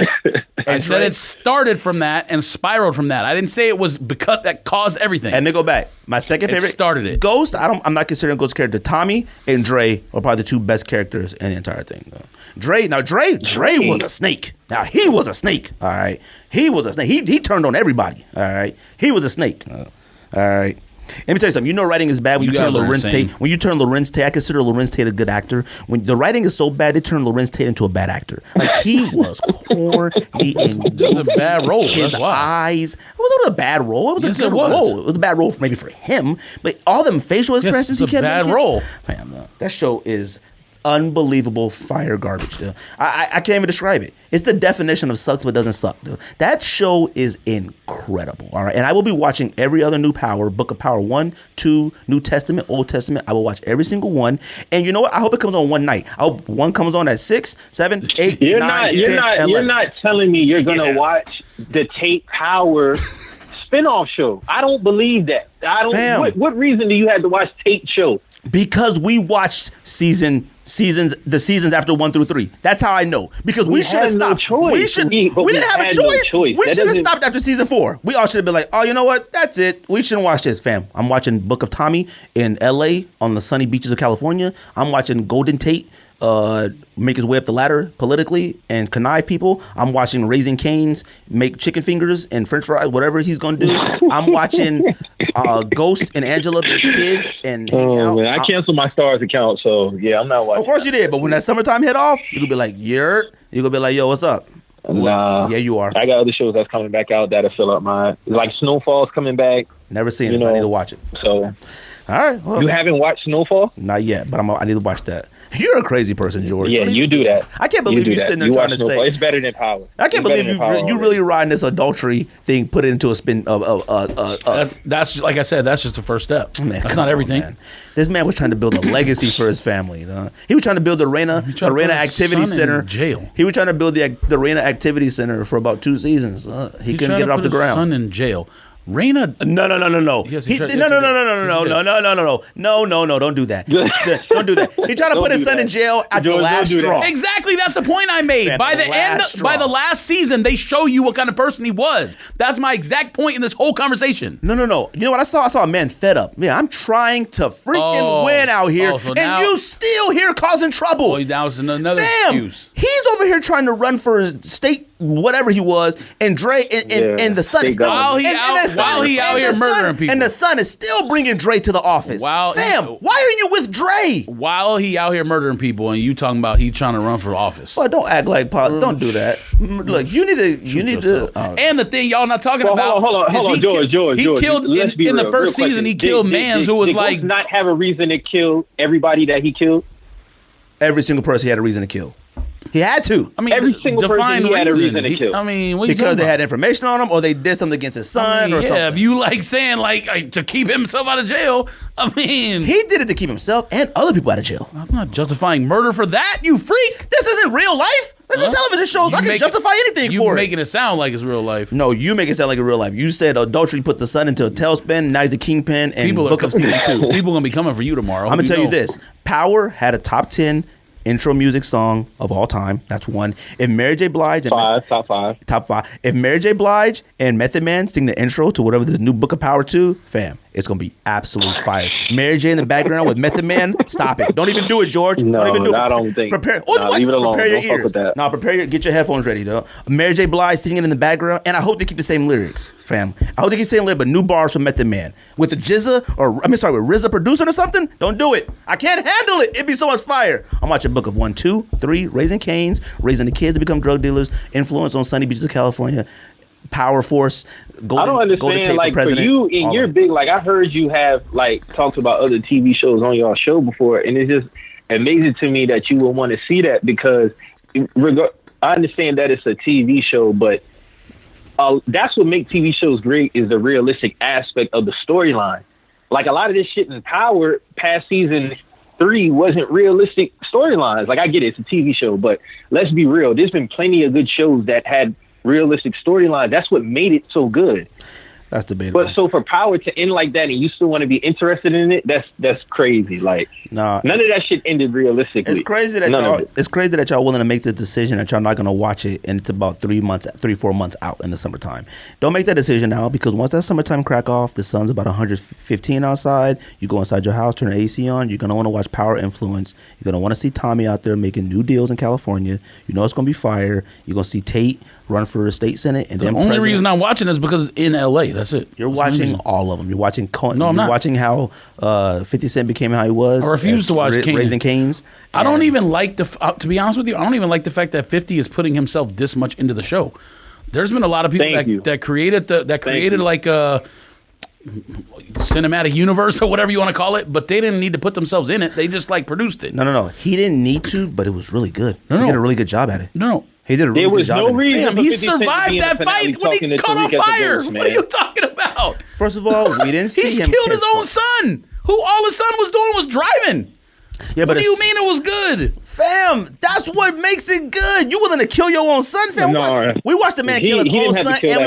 I said it started from that and spiraled from that. I didn't say it was because that caused everything. And then go back. My second favorite started it. Ghost. I'm not considering Ghost character. Tommy and Dre are probably the two best characters in the entire thing. Dre was a snake. Now he was a snake. All right, he was a snake. He turned on everybody. All right, he was a snake. All right. Let me tell you something. You know, writing is bad when you turn Lorenz Tate. When you turn Lorenz Tate, I consider Lorenz Tate a good actor. When the writing is so bad, they turn Lorenz Tate into a bad actor. Like he was corny and just a bad role. His eyes. It wasn't a bad role. It was a good role. It was a bad role maybe for him, but all them facial expressions he kept making. Bad role. Man, that show is unbelievable fire garbage, dude. I can't even describe it. It's the definition of sucks but doesn't suck, dude. That show is incredible, all right? And I will be watching every other new Power, Book of Power 1, 2, New Testament, Old Testament. I will watch every single one. And you know what? I hope it comes on one night. I hope one comes on at 6, 7, 8, 9, 10, 11. You're not telling me you're going to watch the Tate Power spinoff show. I don't believe that. I don't. What reason do you have to watch Tate show? Because we watched the seasons after 1 through 3. That's how I know. Because we should have stopped. We didn't have a choice. We should have stopped after season 4. We all should have been like, oh, you know what? That's it. We shouldn't watch this, fam. I'm watching Book of Tommy in LA on the sunny beaches of California. I'm watching Golden Tate make his way up the ladder politically and connive people. I'm watching Raising Cane's make chicken fingers and french fries, whatever he's going to do. I'm watching Ghost and Angela be kids and hang out. Man, I canceled my Stars account, so yeah, I'm not watching. Of course you did, but when that summertime hit off, you could be like, you're going to be like, yo, what's up? Nah. Yeah, you are. I got other shows that's coming back out that'll fill up mine. Like Snowfall's coming back. Never seen it. I need to watch it. So, all right. Well, you haven't watched Snowfall? Not yet, but I need to watch that. You're a crazy person, George. Yeah, you do that. I can't believe you sitting there trying to say it's better than Power. I can't believe you really riding this adultery thing, put it into a spin. That's like I said. That's just the first step. Man, that's not everything. Man. This man was trying to build a legacy for his family. He was trying to build the Reina Activity Center. Jail. He was trying to build the Reina Activity Center for about 2 seasons. He couldn't get it off the ground. Son in jail. Reina. No. No. Don't do that. Don't do that. He tried to put his son in jail at the last straw. Exactly. That's the point I made. By the last season, they show you what kind of person he was. That's my exact point in this whole conversation. No. You know what I saw? I saw a man fed up. Man, I'm trying to freaking win out here, and you still here causing trouble. Now it's another excuse. He's over here trying to run for state, whatever he was, and Dre and the son is still while he out here murdering people, and the son is still bringing Dre to the office. Fam, why are you with Dre? While he out here murdering people, and you talking about he trying to run for office? Well, don't act like don't do that. Look, you need to. And the thing y'all not talking about. Hold on, George. He killed in the first season. He killed Mans, who was like not have a reason to kill everybody that he killed. Every single person he had a reason to kill. He had to. I mean, every single person he had a reason to kill. I mean, because they had information on him, or they did something against his son, or something. Yeah, if you like saying like to keep himself out of jail, I mean, he did it to keep himself and other people out of jail. I'm not justifying murder for that, you freak. This isn't real life. This is television shows. I can justify anything for it. You making it sound like it's real life. No, you make it sound like it's real life. You said adultery put the son into a tailspin. Now he's the kingpin and Book of Season 2. People gonna be coming for you tomorrow. I'm gonna tell you this: Power had a top 10 intro music song of all time. That's one. If Mary J. Blige and top five. If Mary J. Blige and Method Man sing the intro to whatever the new Book of Power 2, fam, it's gonna be absolute fire. Mary J. in the background with Method Man, stop it. Don't even do it, George. No, don't even do it. I don't think. Prepare. Leave it alone. Prepare your don't ears. fuck with that. No, get your headphones ready, though. Mary J. Blige singing in the background, and I hope they keep the same lyrics, fam. I hope they keep the same lyrics, but new bars from Method Man with the with RZA producing or something. Don't do it. I can't handle it. It'd be so much fire. I'm watching Book of 1, 2, 3, Raising Cane's, raising the kids to become drug dealers, influence on sunny beaches of California. Power Force. I don't understand. Like for you, and you're big. Like I heard you have like talked about other TV shows on your show before, and it's just amazing to me that you would want to see that because I understand that it's a TV show, but that's what makes TV shows great is the realistic aspect of the storyline. Like a lot of this shit in Power past season 3 wasn't realistic storylines. Like I get it, it's a TV show, but let's be real. There's been plenty of good shows that had realistic storyline. That's what made it so good. That's debatable. But so for Power to end like that and you still want to be interested in it, that's crazy. Like none of that shit ended realistically. It's crazy that y'all willing to make this decision that y'all not gonna watch it and it's about 4 months out in the summertime. Don't make that decision now because once that summertime crack off, the sun's about 115 outside, you go inside your house, turn the AC on, you're gonna want to watch Power Influence. You're gonna want to see Tommy out there making new deals in California. You know it's gonna be fire. You're gonna see Tate run for the state senate, and The then only reason I'm watching is because it's in L.A. That's it. You're watching all of them. You're watching. No, I'm not. Watching how 50 Cent became how he was. I refuse to watch Raising Cane's. I don't even like to be honest with you. I don't even like the fact that 50 is putting himself this much into the show. There's been a lot of people that created like a cinematic universe or whatever you want to call it, but they didn't need to put themselves in it. They just like produced it. No. He didn't need to, but it was really good. He did a really good job at it. No. He did a really good job. There was no reason. He survived that fight when he caught on fire. What are you talking about? First of all, we didn't see him. He killed his own son, who all his son was doing was driving. Yeah, but what do you mean it was good? Fam, that's what makes it good. You willing to kill your own son, fam? No, we watched the man kill his own son, and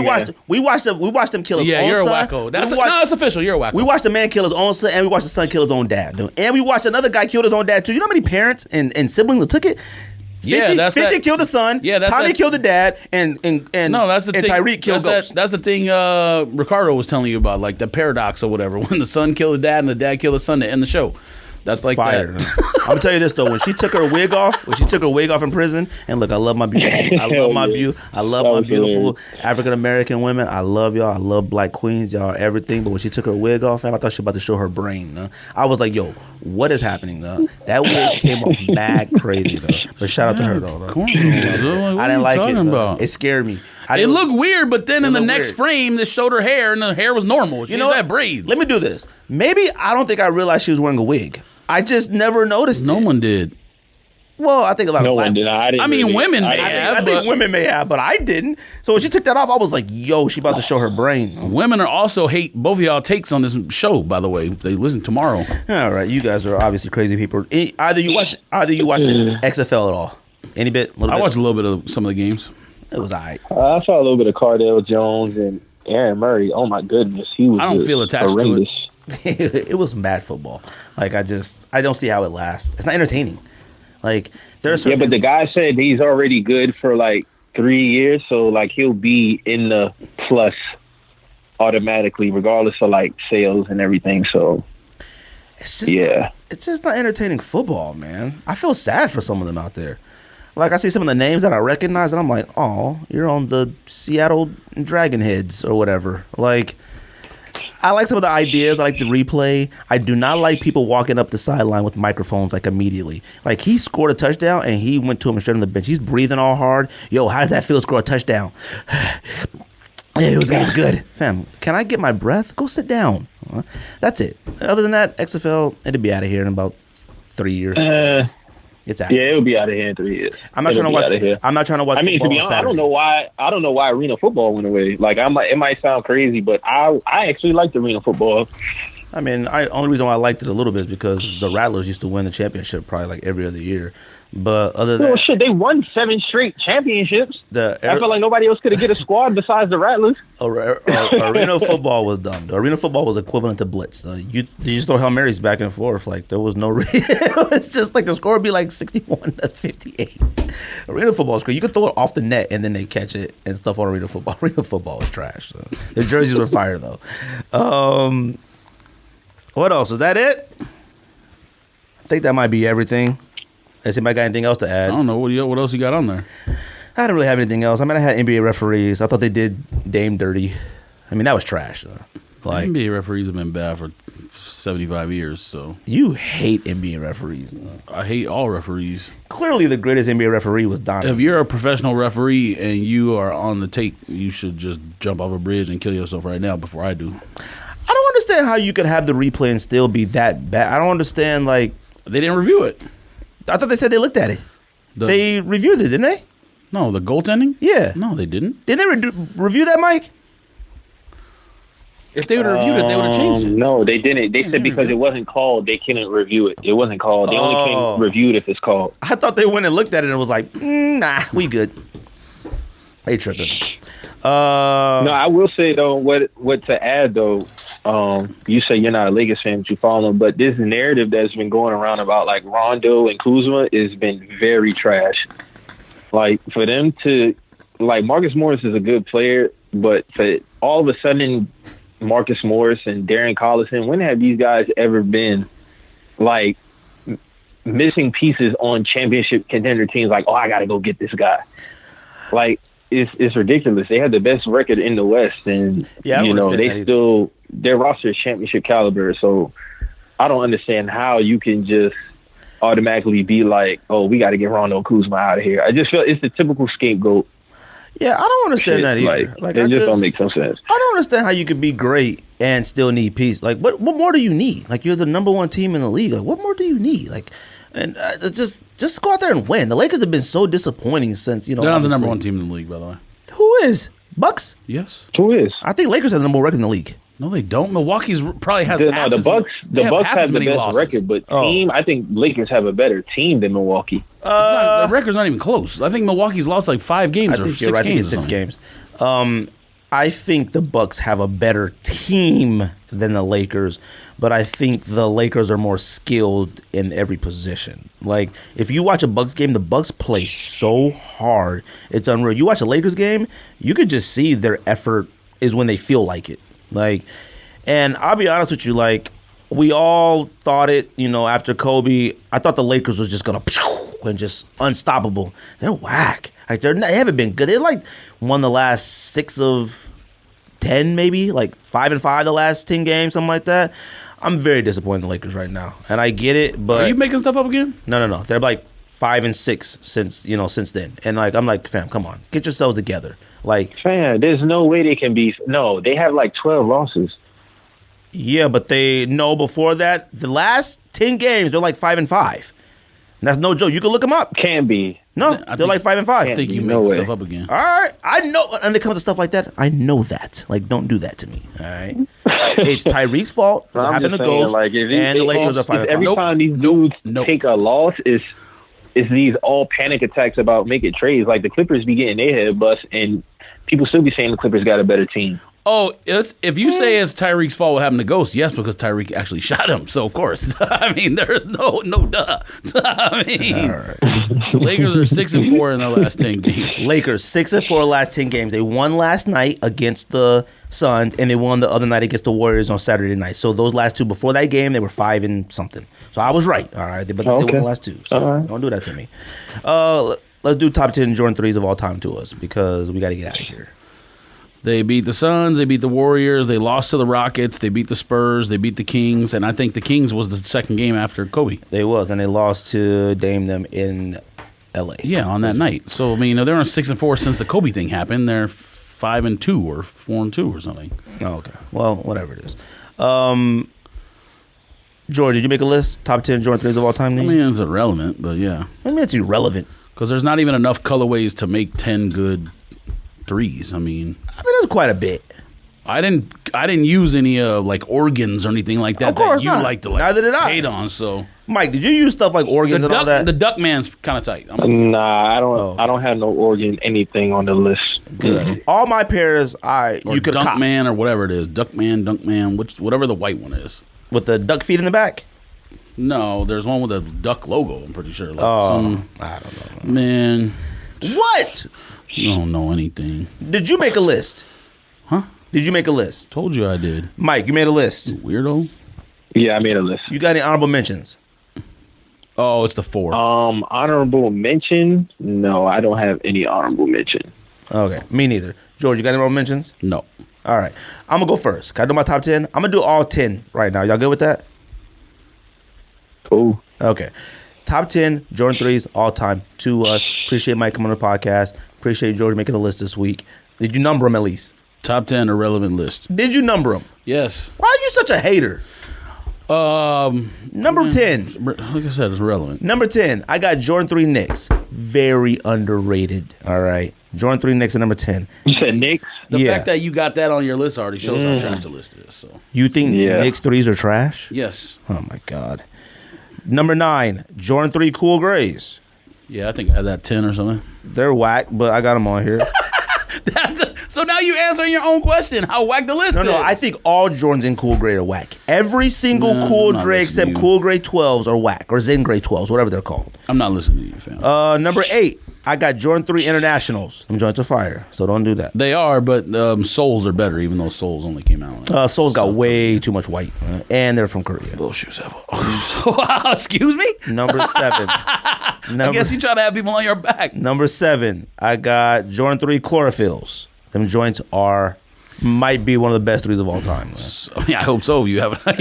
we watched him kill his own son. Yeah, you're a wacko. That's official. You're a wacko. We watched the man kill his own son, and we watched the son kill his own dad, dude. And we watched another guy kill his own dad too. You know how many parents and siblings that took it? 50 killed the son. Yeah, Tommy killed the dad, and no, that's the thing. Tyreek killed Ghost. That's the thing. Ricardo was telling you about, like the paradox or whatever. When the son killed the dad and the dad killed the son to end the show. That's like fire. That. I'm gonna tell you this though. When she took her wig off in prison, and look, I love my beautiful, I love my beautiful African American women. I love y'all. I love black queens. Y'all are everything. But when she took her wig off, fam, I thought she was about to show her brain. I was like, yo, what is happening? That wig came off mad crazy though. But shout out to her though. I didn't like it. It scared me. It looked weird, but then in the next frame, they showed her hair, and the hair was normal. She had braids. Let me do this. Maybe I don't think I realized she was wearing a wig. I just never noticed it. No one did. Well, I think a lot of one did. I mean, women may have. I think women may have, but I didn't. So when she took that off, I was like, yo, she about to show her brain. Women are also hate both of y'all takes on this show, by the way. If they listen tomorrow. All right, you guys are obviously crazy people. Either you watch XFL at all. Any bit? I watched a little bit of some of the games. It was all right. I saw a little bit of Cardale Jones and Aaron Murray. Oh my goodness, he was. I don't feel attached horrendous. to it. It was bad football. Like I don't see how it lasts. It's not entertaining. Like there's but the guy said he's already good for like 3 years, so like he'll be in the plus automatically, regardless of like sales and everything. So it's just not entertaining football, man. I feel sad for some of them out there. Like I see some of the names that I recognize, and I'm like, oh, you're on the Seattle Dragon Heads or whatever. Like. I like some of the ideas. I like the replay. I do not like people walking up the sideline with microphones like immediately. Like he scored a touchdown and he went to him straight on the bench. He's breathing all hard. Yo, how does that feel to score a touchdown? It was good. Fam, can I get my breath? Go sit down. That's it. Other than that, XFL, it'll be out of here in about 3 years. It's out. Yeah, it'll be out of here in 3 years. I'm not trying to watch. I mean, to be honest, I don't know why arena football went away. Like, it might sound crazy, but I actually liked arena football. I mean, only reason why I liked it a little bit is because the Rattlers used to win the championship probably like every other year. But other than they won 7 straight championships. I felt like nobody else could have get a squad besides the Rattlers. Arena football was dumb. The arena football was equivalent to blitz. You just throw Hail Marys back and forth. Like there was no. It was just like the score would be like 61-58. Arena football is great. You could throw it off the net and then they catch it and stuff on arena football. Arena football is trash. So. The jerseys were fire though. What else? Is that it? I think that might be everything. Has anybody got anything else to add? I don't know. What else you got on there? I didn't really have anything else. I mean, I had NBA referees. I thought they did Dame dirty. I mean, that was trash. Like NBA referees have been bad for 75 years. So you hate NBA referees. I hate all referees. Clearly, the greatest NBA referee was Donovan. If you're a professional referee and you are on the tape, you should just jump off a bridge and kill yourself right now before I do. I don't understand how you could have the replay and still be that bad. I don't understand. Like they didn't review it. I thought they said they looked at it. They reviewed it, didn't they? No, the goaltending? Yeah. No, they didn't. Didn't they review that, Mike? If they would have reviewed it, they would have changed it. No, they didn't. They said because it wasn't called, they couldn't review it. It wasn't called. They only can review it if it's called. I thought they went and looked at it and was like, nah, we good. They tripping. No, I will say, though, what to add, though, you say you're not a Lakers fan, but you follow them, but this narrative that's been going around about, like, Rondo and Kuzma has been very trash. Like, for them to, like, Marcus Morris is a good player, but for all of a sudden, Marcus Morris and Darren Collison, when have these guys ever been, like, missing pieces on championship contender teams? Like, oh, I got to go get this guy. Like, it's ridiculous. They had the best record in the West, and Yeah, I you don't know understand they that still their roster is championship caliber. So I don't understand how you can just automatically be like, oh, we got to get Rondo Kuzma out of here. I just feel it's the typical scapegoat. Yeah, I don't understand that either. Like it just don't make some sense. I don't understand how you could be great and still need peace. Like, what more do you need? Like, you're the number one team in the league. Like, what more do you need? Like, and just go out there and win. The Lakers have been so disappointing since, you know. They're not the number one team in the league, by the way. Who is? Bucks? Yes. Who is? I think Lakers have the number one record in the league. No, they don't. Milwaukee's probably has The half Bucks. The Bucks half as have the many best losses. record, but team, I think Lakers have a better team than Milwaukee. The record's not even close. I think Milwaukee's lost like 5 games I or think 6 you're right. I think games. it's 6 games. I think the Bucks have a better team than the Lakers, but I think the Lakers are more skilled in every position. Like, if you watch a Bucks game, the Bucks play so hard. It's unreal. You watch a Lakers game, you could just see their effort is when they feel like it. Like, and I'll be honest with you, like, we all thought it, you know, after Kobe, I thought the Lakers was just going to and just unstoppable. They're whack. Like, they haven't been good. They like won the last 6 of 10, maybe, like 5-5 the last 10 games, something like that. I'm very disappointed in the Lakers right now, and I get it, but Are you making stuff up again? No. They're like 5-6 since then, and like I'm like, fam, come on, get yourselves together. Like, Man, there's no way they can be. No, they have like 12 losses. yeah, but before that, the last 10 games they're like 5-5. And that's no joke. You can look them up. Can be. No, they're like 5-5. I think you No making way. stuff up again. All right, I know. When it comes to stuff like that, I know that. Like, don't do that to me. All right, it's Tyreek's fault. What I'm happened to just saying, Ghost, like, if and the Lakers are if 5-5. every time these dudes take a loss, is these all panic attacks about making trades. Like the Clippers be getting their head bust, and people still be saying the Clippers got a better team. Oh, if you say it's Tyreek's fault what happened to Ghost, yes, because Tyreek actually shot him. So, of course. I mean, there's no duh. I mean, the Lakers are 6-4 in their last 10 games. Lakers 6-4 last 10 games. They won last night against the Suns, and they won the other night against the Warriors on Saturday night. So those last 2 before that game, they were 5-something. So I was right. All right, but they won the last 2. So don't do that to me. Let's do top 10 Jordan 3s of all time to us because we got to get out of here. They beat the Suns, they beat the Warriors, they lost to the Rockets, they beat the Spurs, they beat the Kings, and I think the Kings was the second game after Kobe. They was, and they lost to Dame them in L.A. Yeah, on that night. So, I mean, they're on 6-4 since the Kobe thing happened. They're 5-2 or 4-2 or something. Oh, okay. Well, whatever it is. George, did you make a list? Top 10 Jordan 3s of all time? I mean, it's irrelevant, but yeah. I mean, it's irrelevant. Because there's not even enough colorways to make 10 good threes. I mean, that's quite a bit. I didn't use any like organs or anything like that. Of course that you not. like to like Neither did I. hate on. So, Mike, did you use stuff like organs and all that? The Duckman's kind of tight. Nah, I don't. Oh. I don't have no organ anything on the list. Good. All my pairs, or you could cop Dunkman or whatever it is. Dunkman, whatever the white one is. with the duck feet in the back. No, there's one with a duck logo. I'm pretty sure. Like I don't know. Man, What? you don't know anything. Did you make a list? Huh? Did you make a list? Told you I did. Mike, you made a list. Weirdo. Yeah, I made a list. You got any honorable mentions? Oh, it's the 4. Honorable mention? No, I don't have any honorable mention. Okay, me neither. George, you got any honorable mentions? No. All right, I'm gonna go first. Can I do my top 10? I'm gonna do all 10 right now. Y'all good with that? Cool. Okay. Top 10 Jordan 3s all time to us. Appreciate Mike coming on the podcast. Appreciate George making a list this week. Did you number them at least? Top 10 irrelevant list. Did you number them? Yes. Why are you such a hater? Number 10. Like I said, it's relevant. Number 10, I got Jordan 3 Knicks. Very underrated. All right. Jordan 3 Knicks at number 10. You said Knicks? The fact that you got that on your list already shows how trash the list is. So You think Knicks 3s are trash? yes. Oh, my God. Number 9, Jordan 3 Cool Grays. Yeah, I think I had that 10 or something. They're whack, but I got them on here. So now you answering your own question. How whack the list is. No, I think all Jordans in Cool Gray are whack. Every single No, Cool I'm not Gray listening except to you. Cool Gray 12s are whack, or Zen Gray 12s, whatever they're called. I'm not listening to you, fam. Number 8, I got Jordan 3 Internationals. I'm joints of fire, so don't do that. They are, but Souls are better, even though Souls only came out. Souls got way too much white, and they're from Korea. Those shoes have. Excuse me? Number 7, I guess you try to have people on your back. Number 7, I got Jordan 3 Chlorophylls. Them joints might be one of the best 3s of all time. So, I hope so. You have it on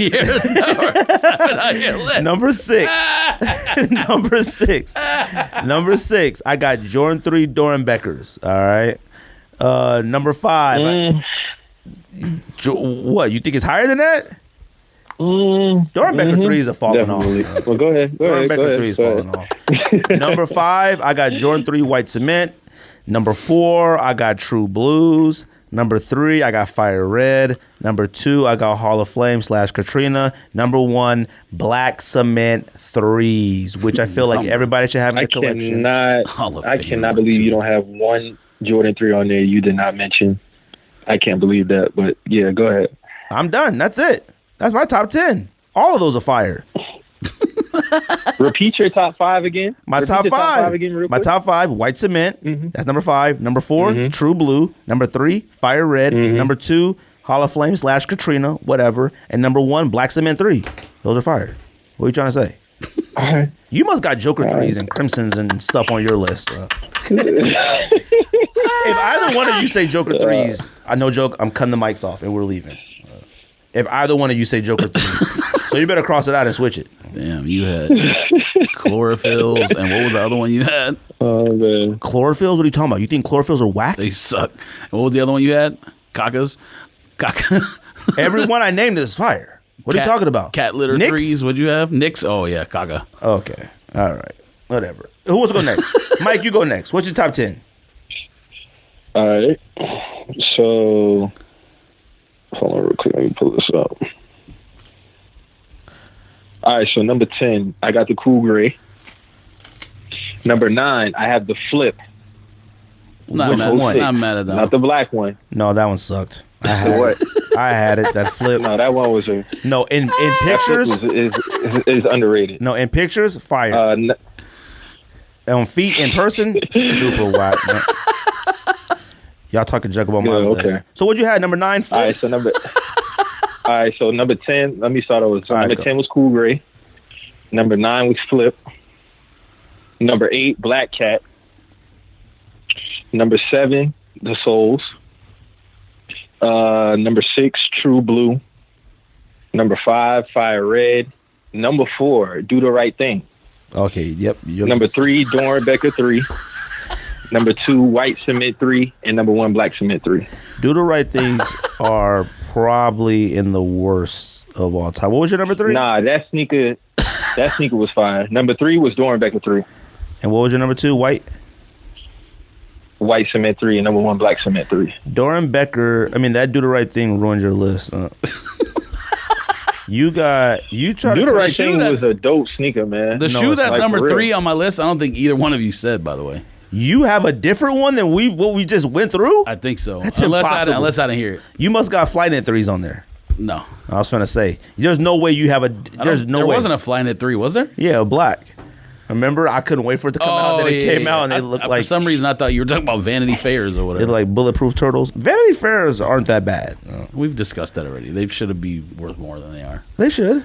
your list. Number 6. Number 6, I got Jordan 3 Dorenbeckers. All right. Number 5. What? You think it's higher than that? Dorenbecker 3s are falling off. Well, go ahead. Dorenbecker 3s falling off. Number 5, I got Jordan 3 White Cement. Number 4, I got True Blues. Number 3, I got Fire Red. Number 2, I got Hall of Flame / Katrina. Number 1, Black Cement 3s, which I feel like everybody should have in the collection. I cannot believe you don't have one Jordan 3 on there you did not mention. I can't believe that, but yeah, go ahead. I'm done. That's it. That's my top 10. All of those are fire. Repeat your top 5 again. My top 5 again, my top 5, White Cement. That's number 5. Number 4, True Blue. Number 3, Fire Red. Number 2, Hall of Flame / Katrina, whatever. And number 1, Black Cement 3. Those are fire. What are you trying to say? All right. You must got Joker 3s and Crimsons and stuff on your list. If either one of you say Joker 3s, I no joke, I'm cutting the mics off and we're leaving. If either one of you say Joker 3s. So you better cross it out and switch it. Damn, you had Chlorophylls, and what was the other one you had? Oh, man. Chlorophylls? What are you talking about? You think Chlorophylls are whack? They suck. And what was the other one you had? Cacas? Every one I named is fire. What are you talking about? Cat litter Knicks? 3s, what'd you have? Knicks? Oh, yeah, Caca. Okay. All right. Whatever. Who wants to go next? Mike, you go next. What's your top 10? All right. So, hold on real quick. Let me pull this up. All right. So, number 10, I got the Cool Gray. Number 9, I have the Flip. Not mad at that. Not the black one. No, that one sucked. I had it. That Flip. No, that one was in pictures is underrated. No, in pictures, fire. On feet in person, super whack. Man. Y'all talking junk about my list. So what you had? Number 9, Flips? All right, so number 10. Let me start over. So number 10 was Cool Gray. Number 9 was Flip. Number 8, Black Cat. Number 7, The Souls. Number 6, True Blue. Number 5, Fire Red. Number 4, Do the Right Thing. Okay, yep. Number 3, Dorenbecker 3. Number 2, White Cement 3. And number 1, Black Cement 3. Do the Right Things are probably in the worst of all time. What was your number 3? Nah, that sneaker was fine. Number 3 was Dorenbecker 3. And what was your number 2? White Cement 3 and number 1, Black Cement 3. Dorenbecker, that Do the Right Thing ruined your list. You tried Do to the Right Thing was a dope sneaker, man. The shoe that's like number 3 on my list, I don't think either one of you said, by the way. You have a different one than what we just went through? I think so. That's unless impossible. I didn't hear it. You must got Flyknit 3s on there. No. I was finna say. There's no way you have a... There wasn't a Flyknit 3, was there? Yeah, black. Remember? I couldn't wait for it to come out. Then it came out and they looked like... For some reason, I thought you were talking about Vanity Fairs or whatever. They're like bulletproof turtles. Vanity Fairs aren't that bad. No. We've discussed that already. They should be worth more than they are. They should.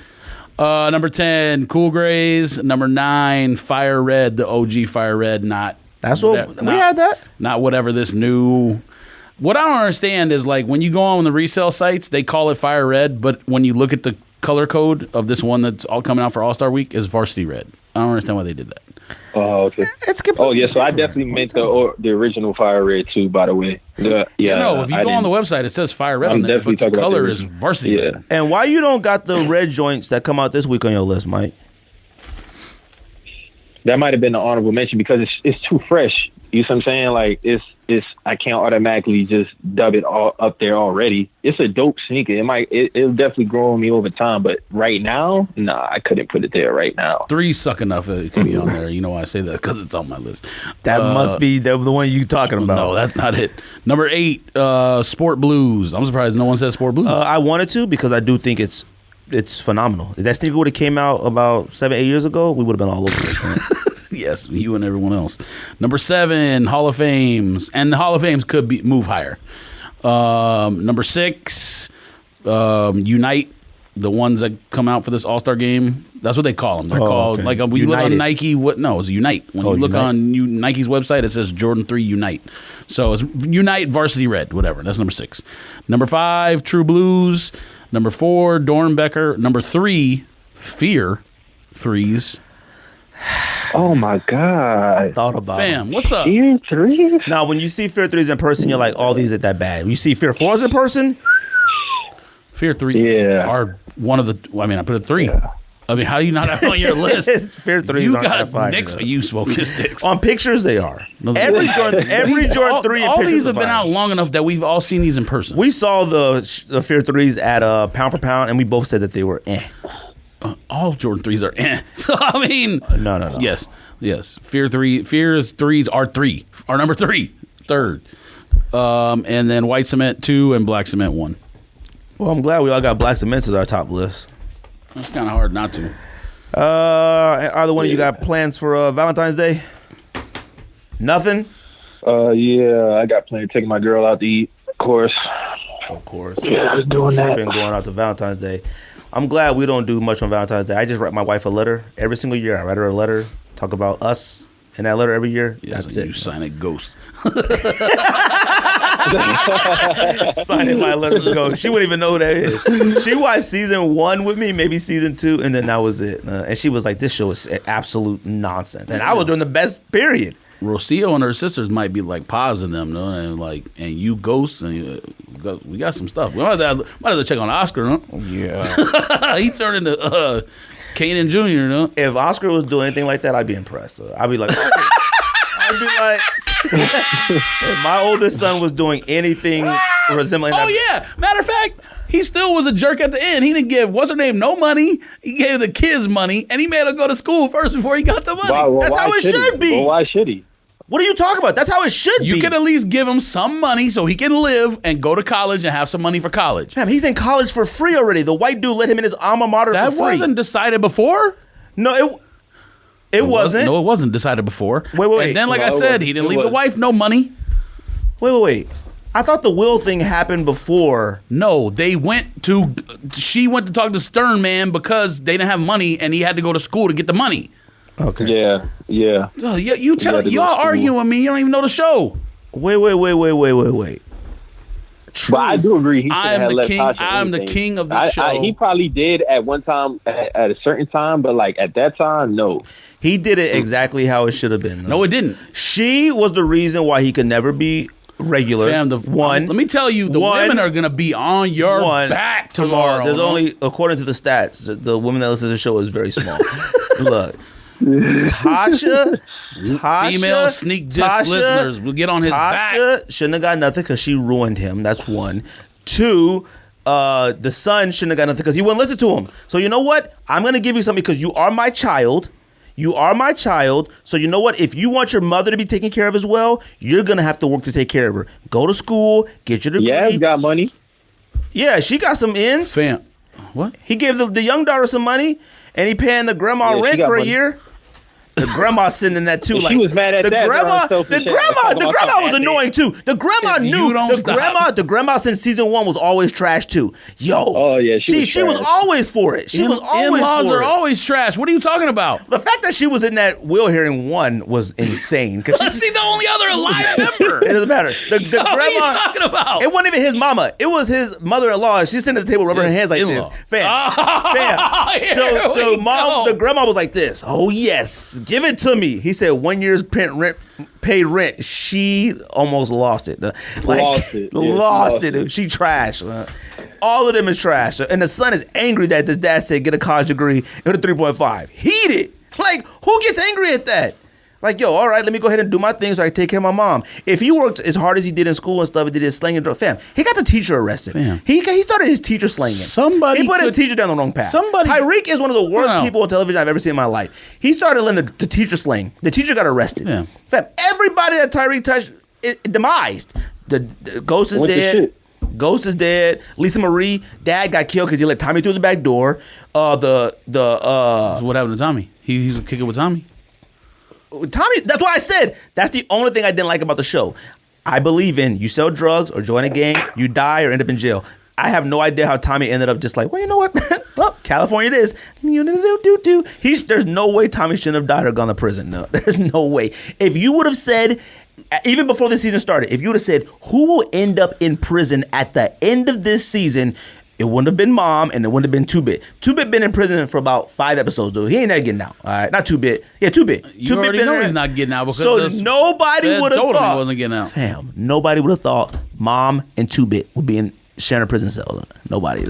Number 10, Cool Grays. Number 9, Fire Red, the OG Fire Red, not... That's what... We had that? Not whatever this new... What I don't understand is, like, when you go on the resale sites, they call it Fire Red, but when you look at the color code of this one that's all coming out for All-Star Week, is Varsity Red. I don't understand why they did that. Oh, okay. It's completely so I definitely meant the original Fire Red too, by the way. If you go on the website, it says Fire Red on there, but the color is Varsity Red. And why you don't got the red joints that come out this week on your list, Mike? That might have been an honorable mention because it's too fresh. You see what I'm saying? Like it's I can't automatically just dub it all up there already. It's a dope sneaker. It'll definitely grow on me over time, but right now, nah, I couldn't put it there right now. 3 suck enough it can be on there. You know why I say that? Because it's on my list. That must be the one you talking about. No, that's not it. Number 8, Sport Blues. I'm surprised no one said Sport Blues. I wanted to because I do think it's phenomenal. If that sneaker would have came out about 7-8 years ago, we would have been all over it. Yes, you and everyone else. Number 7, Hall of Fames. And the Hall of Fames could move higher. Number 6, Unite the ones that come out for this All-Star game. That's what they call them. They're called okay. like when you look on Nike. It's Unite. When you look on Nike's website, it says Jordan 3 Unite. So it's Unite Varsity Red, whatever. That's number 6. Number 5, True Blues. Number 4, Dornbecker. Number 3, Fear 3s. Oh my God! I thought about Fam, what's up? Fear 3s? Now, when you see Fear 3s in person, you're like, "Oh, these are that bad." When you see Fear 4s in person, Fear 3 are one of the. I mean, I put it 3. Yeah. I mean, how do you not have it on your list? Fear 3s You aren't that got fire. Nicks or you smoking sticks? On pictures, they are. No, every Jordan 3 in all pictures these have are been fire. out long enough that we've all seen these in person. We saw the Fear 3s at Pound for Pound, and we both said that they were eh. All Jordan 3s are eh. So, I mean. No. Yes. Fear's 3s are 3. Are number 3. Third. And then White Cement 2 and Black Cement 1. Well, I'm glad we all got Black Cements as our top list. It's kind of hard not to. Either one of you got plans for Valentine's Day? Nothing? Yeah, I got planned to take my girl out to eat, of course. Of course. Yeah, I was doing that. Been going out to Valentine's Day. I'm glad we don't do much on Valentine's Day. I just write my wife a letter every single year. I write her a letter, talk about us in that letter every year. Yeah, That's so it. you sign a ghost. Signing my letter to go. She wouldn't even know who that is. She watched season 1 with me, maybe season 2, and then that was it. And she was like, "This show is absolute nonsense." And I was doing the best. Period. Rocio and her sisters might be like pausing them, no? And you ghosts, and we got some stuff. We might have to check on Oscar, huh? Yeah. He turned into Kanan Jr., no? If Oscar was doing anything like that, I'd be impressed. So I'd be like, if my oldest son was doing anything resembling that. Oh, yeah. Matter of fact, he still was a jerk at the end. He didn't give, what's her name, no money. He gave the kids money, and he made her go to school first before he got the money. That's how it should be. Well, why should he? What are you talking about? That's how it should be. You can at least give him some money so he can live and go to college and have some money for college. Fam, he's in college for free already. The white dude let him in his alma mater That for free. wasn't decided before? No, it wasn't. No, it wasn't decided before. Wait. And then, like I said, he didn't leave the was. wife no money. Wait. I thought the will thing happened before. No, she went to talk to Stern Man because they didn't have money and he had to go to school to get the money. Okay. Yeah. Oh, y'all arguing with me. You don't even know the show. Wait. But I do agree. He should I'm have the left king. Tasha I'm the anything. king of the show. He probably did at one time, at a certain time, but like at that time, no. He did it exactly how it should have been. No, it didn't. She was the reason why he could never be regular. Fam, let me tell you, the women are going to be on your back tomorrow. There's only, according to the stats, the women that listen to the show is very small. Look, Tasha, female sneak diss listeners will get on his back. Tasha shouldn't have got nothing because she ruined him. That's 1. 2, the son shouldn't have got nothing because he wouldn't listen to him. So you know what? I'm going to give you something because you are my child. You are my child. So you know what? If you want your mother to be taken care of as well, you're going to have to work to take care of her. Go to school, get your degree. Yeah, he got money. Yeah, she got some ins. Fam, what? He gave the young daughter some money, and he paying the grandma rent for a year. The grandma sitting in that too. She was mad at the that. The grandma was annoying too. The grandma knew. The grandma since season 1 was always trash too. Yo. Oh yeah, she was always for it. She was always in-laws for are it. always trash. What are you talking about? The fact that she was in that will hearing 1 was insane. Cause Is he the only other alive member? It doesn't matter. The grandma. What are you talking about? It wasn't even his mama. It was his mother-in-law. She's sitting at the table rubbing her hands like in-law. this. Fam. The grandma was like this. Oh yes, give it to me. He said 1 year's paid rent. She almost lost it. Lost it. She trash. All of them is trash. And the son is angry that his dad said get a college degree and a 3.5. Heated. Like, who gets angry at that? Like, yo, all right, let me go ahead and do my thing so I can take care of my mom. If he worked as hard as he did in school and stuff, he did his slang and drug, fam, he got the teacher arrested. Fam. He started his teacher slanging. He put his teacher down the wrong path. Tyreek is one of the worst people on television I've ever seen in my life. He started letting the teacher slang. The teacher got arrested. Yeah. Fam, everybody that Tyreek touched, demised. The Ghost is dead. Ghost is dead. Lisa Marie, dad got killed because he let Tommy through the back door. So what happened to Tommy? He's a kicker with Tommy. Tommy, that's why I said that's the only thing I didn't like about the show. I believe in you sell drugs or join a gang, you die or end up in jail. I have no idea how Tommy ended up just like, well, you know what? Well, California it is. There's no way Tommy shouldn't have died or gone to prison. No, there's no way. If you would have said, even before the season started, if you would have said, who will end up in prison at the end of this season, it wouldn't have been Mom, and it wouldn't have been 2-Bit. 2-Bit been in prison for about 5 episodes, dude. He ain't not getting out. All right, not 2-Bit. Yeah, 2-Bit. You already know he's not getting out because so nobody would have thought he wasn't getting out. Fam, nobody would have thought Mom and 2-Bit would be in sharing a prison cell. Nobody.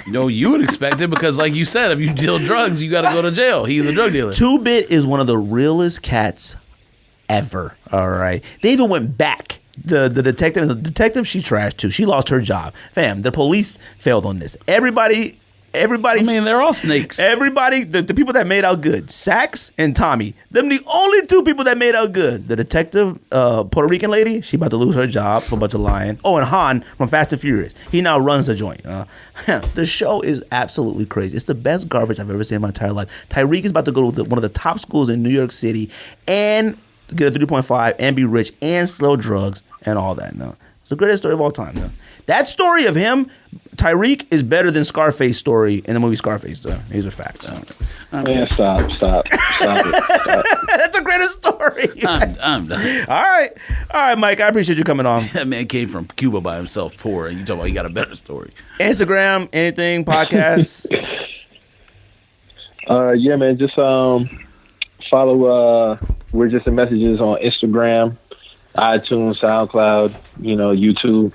No, you would expect it because, like you said, if you deal drugs, you got to go to jail. He's a drug dealer. 2-Bit is one of the realest cats ever. All right, they even went back. The detective, she trashed too. She lost her job. Fam, the police failed on this. Everybody. I mean, they're all snakes. Everybody, the people that made out good, Sax and Tommy, them the only 2 people that made out good. The detective, Puerto Rican lady, she about to lose her job for a bunch of lying. Oh, and Han from Fast and Furious, he now runs the joint. The show is absolutely crazy. It's the best garbage I've ever seen in my entire life. Tyreek is about to go to one of the top schools in New York City and get a 3.5 and be rich and sell drugs and all that. No, it's the greatest story of all time. No, that story of him, Tyreek, is better than Scarface's story in the movie Scarface. Though these are facts. Man, stop it. Stop. That's the greatest story. I'm done. All right, Mike. I appreciate you coming on. That man came from Cuba by himself, poor, and you talking about he got a better story. Instagram, anything, podcasts. Yeah, man. Just follow. We're just in messages on Instagram, iTunes, SoundCloud, YouTube.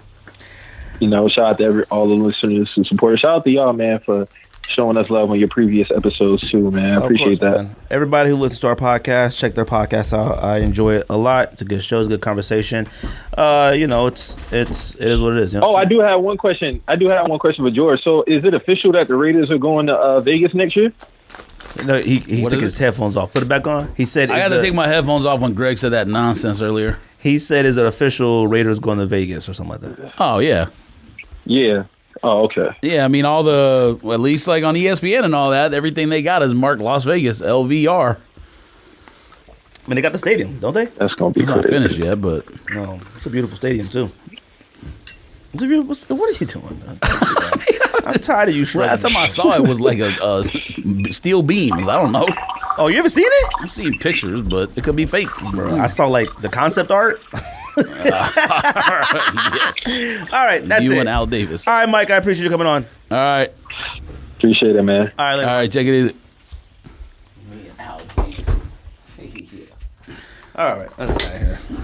Shout out to all the listeners who support us. Shout out to y'all, man, for showing us love on your previous episodes too, man. I appreciate that. Man. Everybody who listens to our podcast, check their podcast out. I enjoy it a lot. It's a good show. It's a good conversation. It is what it is. I do have one question. For George. So, is it official that the Raiders are going to Vegas next year? No, he took his headphones off. Put it back on. He said, I had to take my headphones off when Greg said that nonsense earlier. He said, is it official Raiders going to Vegas or something like that? Oh, yeah. Yeah. Oh, okay. Yeah, I mean, at least like on ESPN and all that, everything they got is marked Las Vegas, LVR. I mean, they got the stadium, don't they? That's going to be It's not finished yet, but. No, it's a beautiful stadium, too. What are you doing? I'm tired of you shrugging. Last time I saw it was like a steel beams. I don't know. Oh, you ever seen it? I've seen pictures, but it could be fake. Bro, I saw like the concept art. Yes. All right, that's you it. You and Al Davis. All right, Mike, I appreciate you coming on. All right. Appreciate it, man. All right, take it easy. Me and Al Davis. All right, let's get out of here.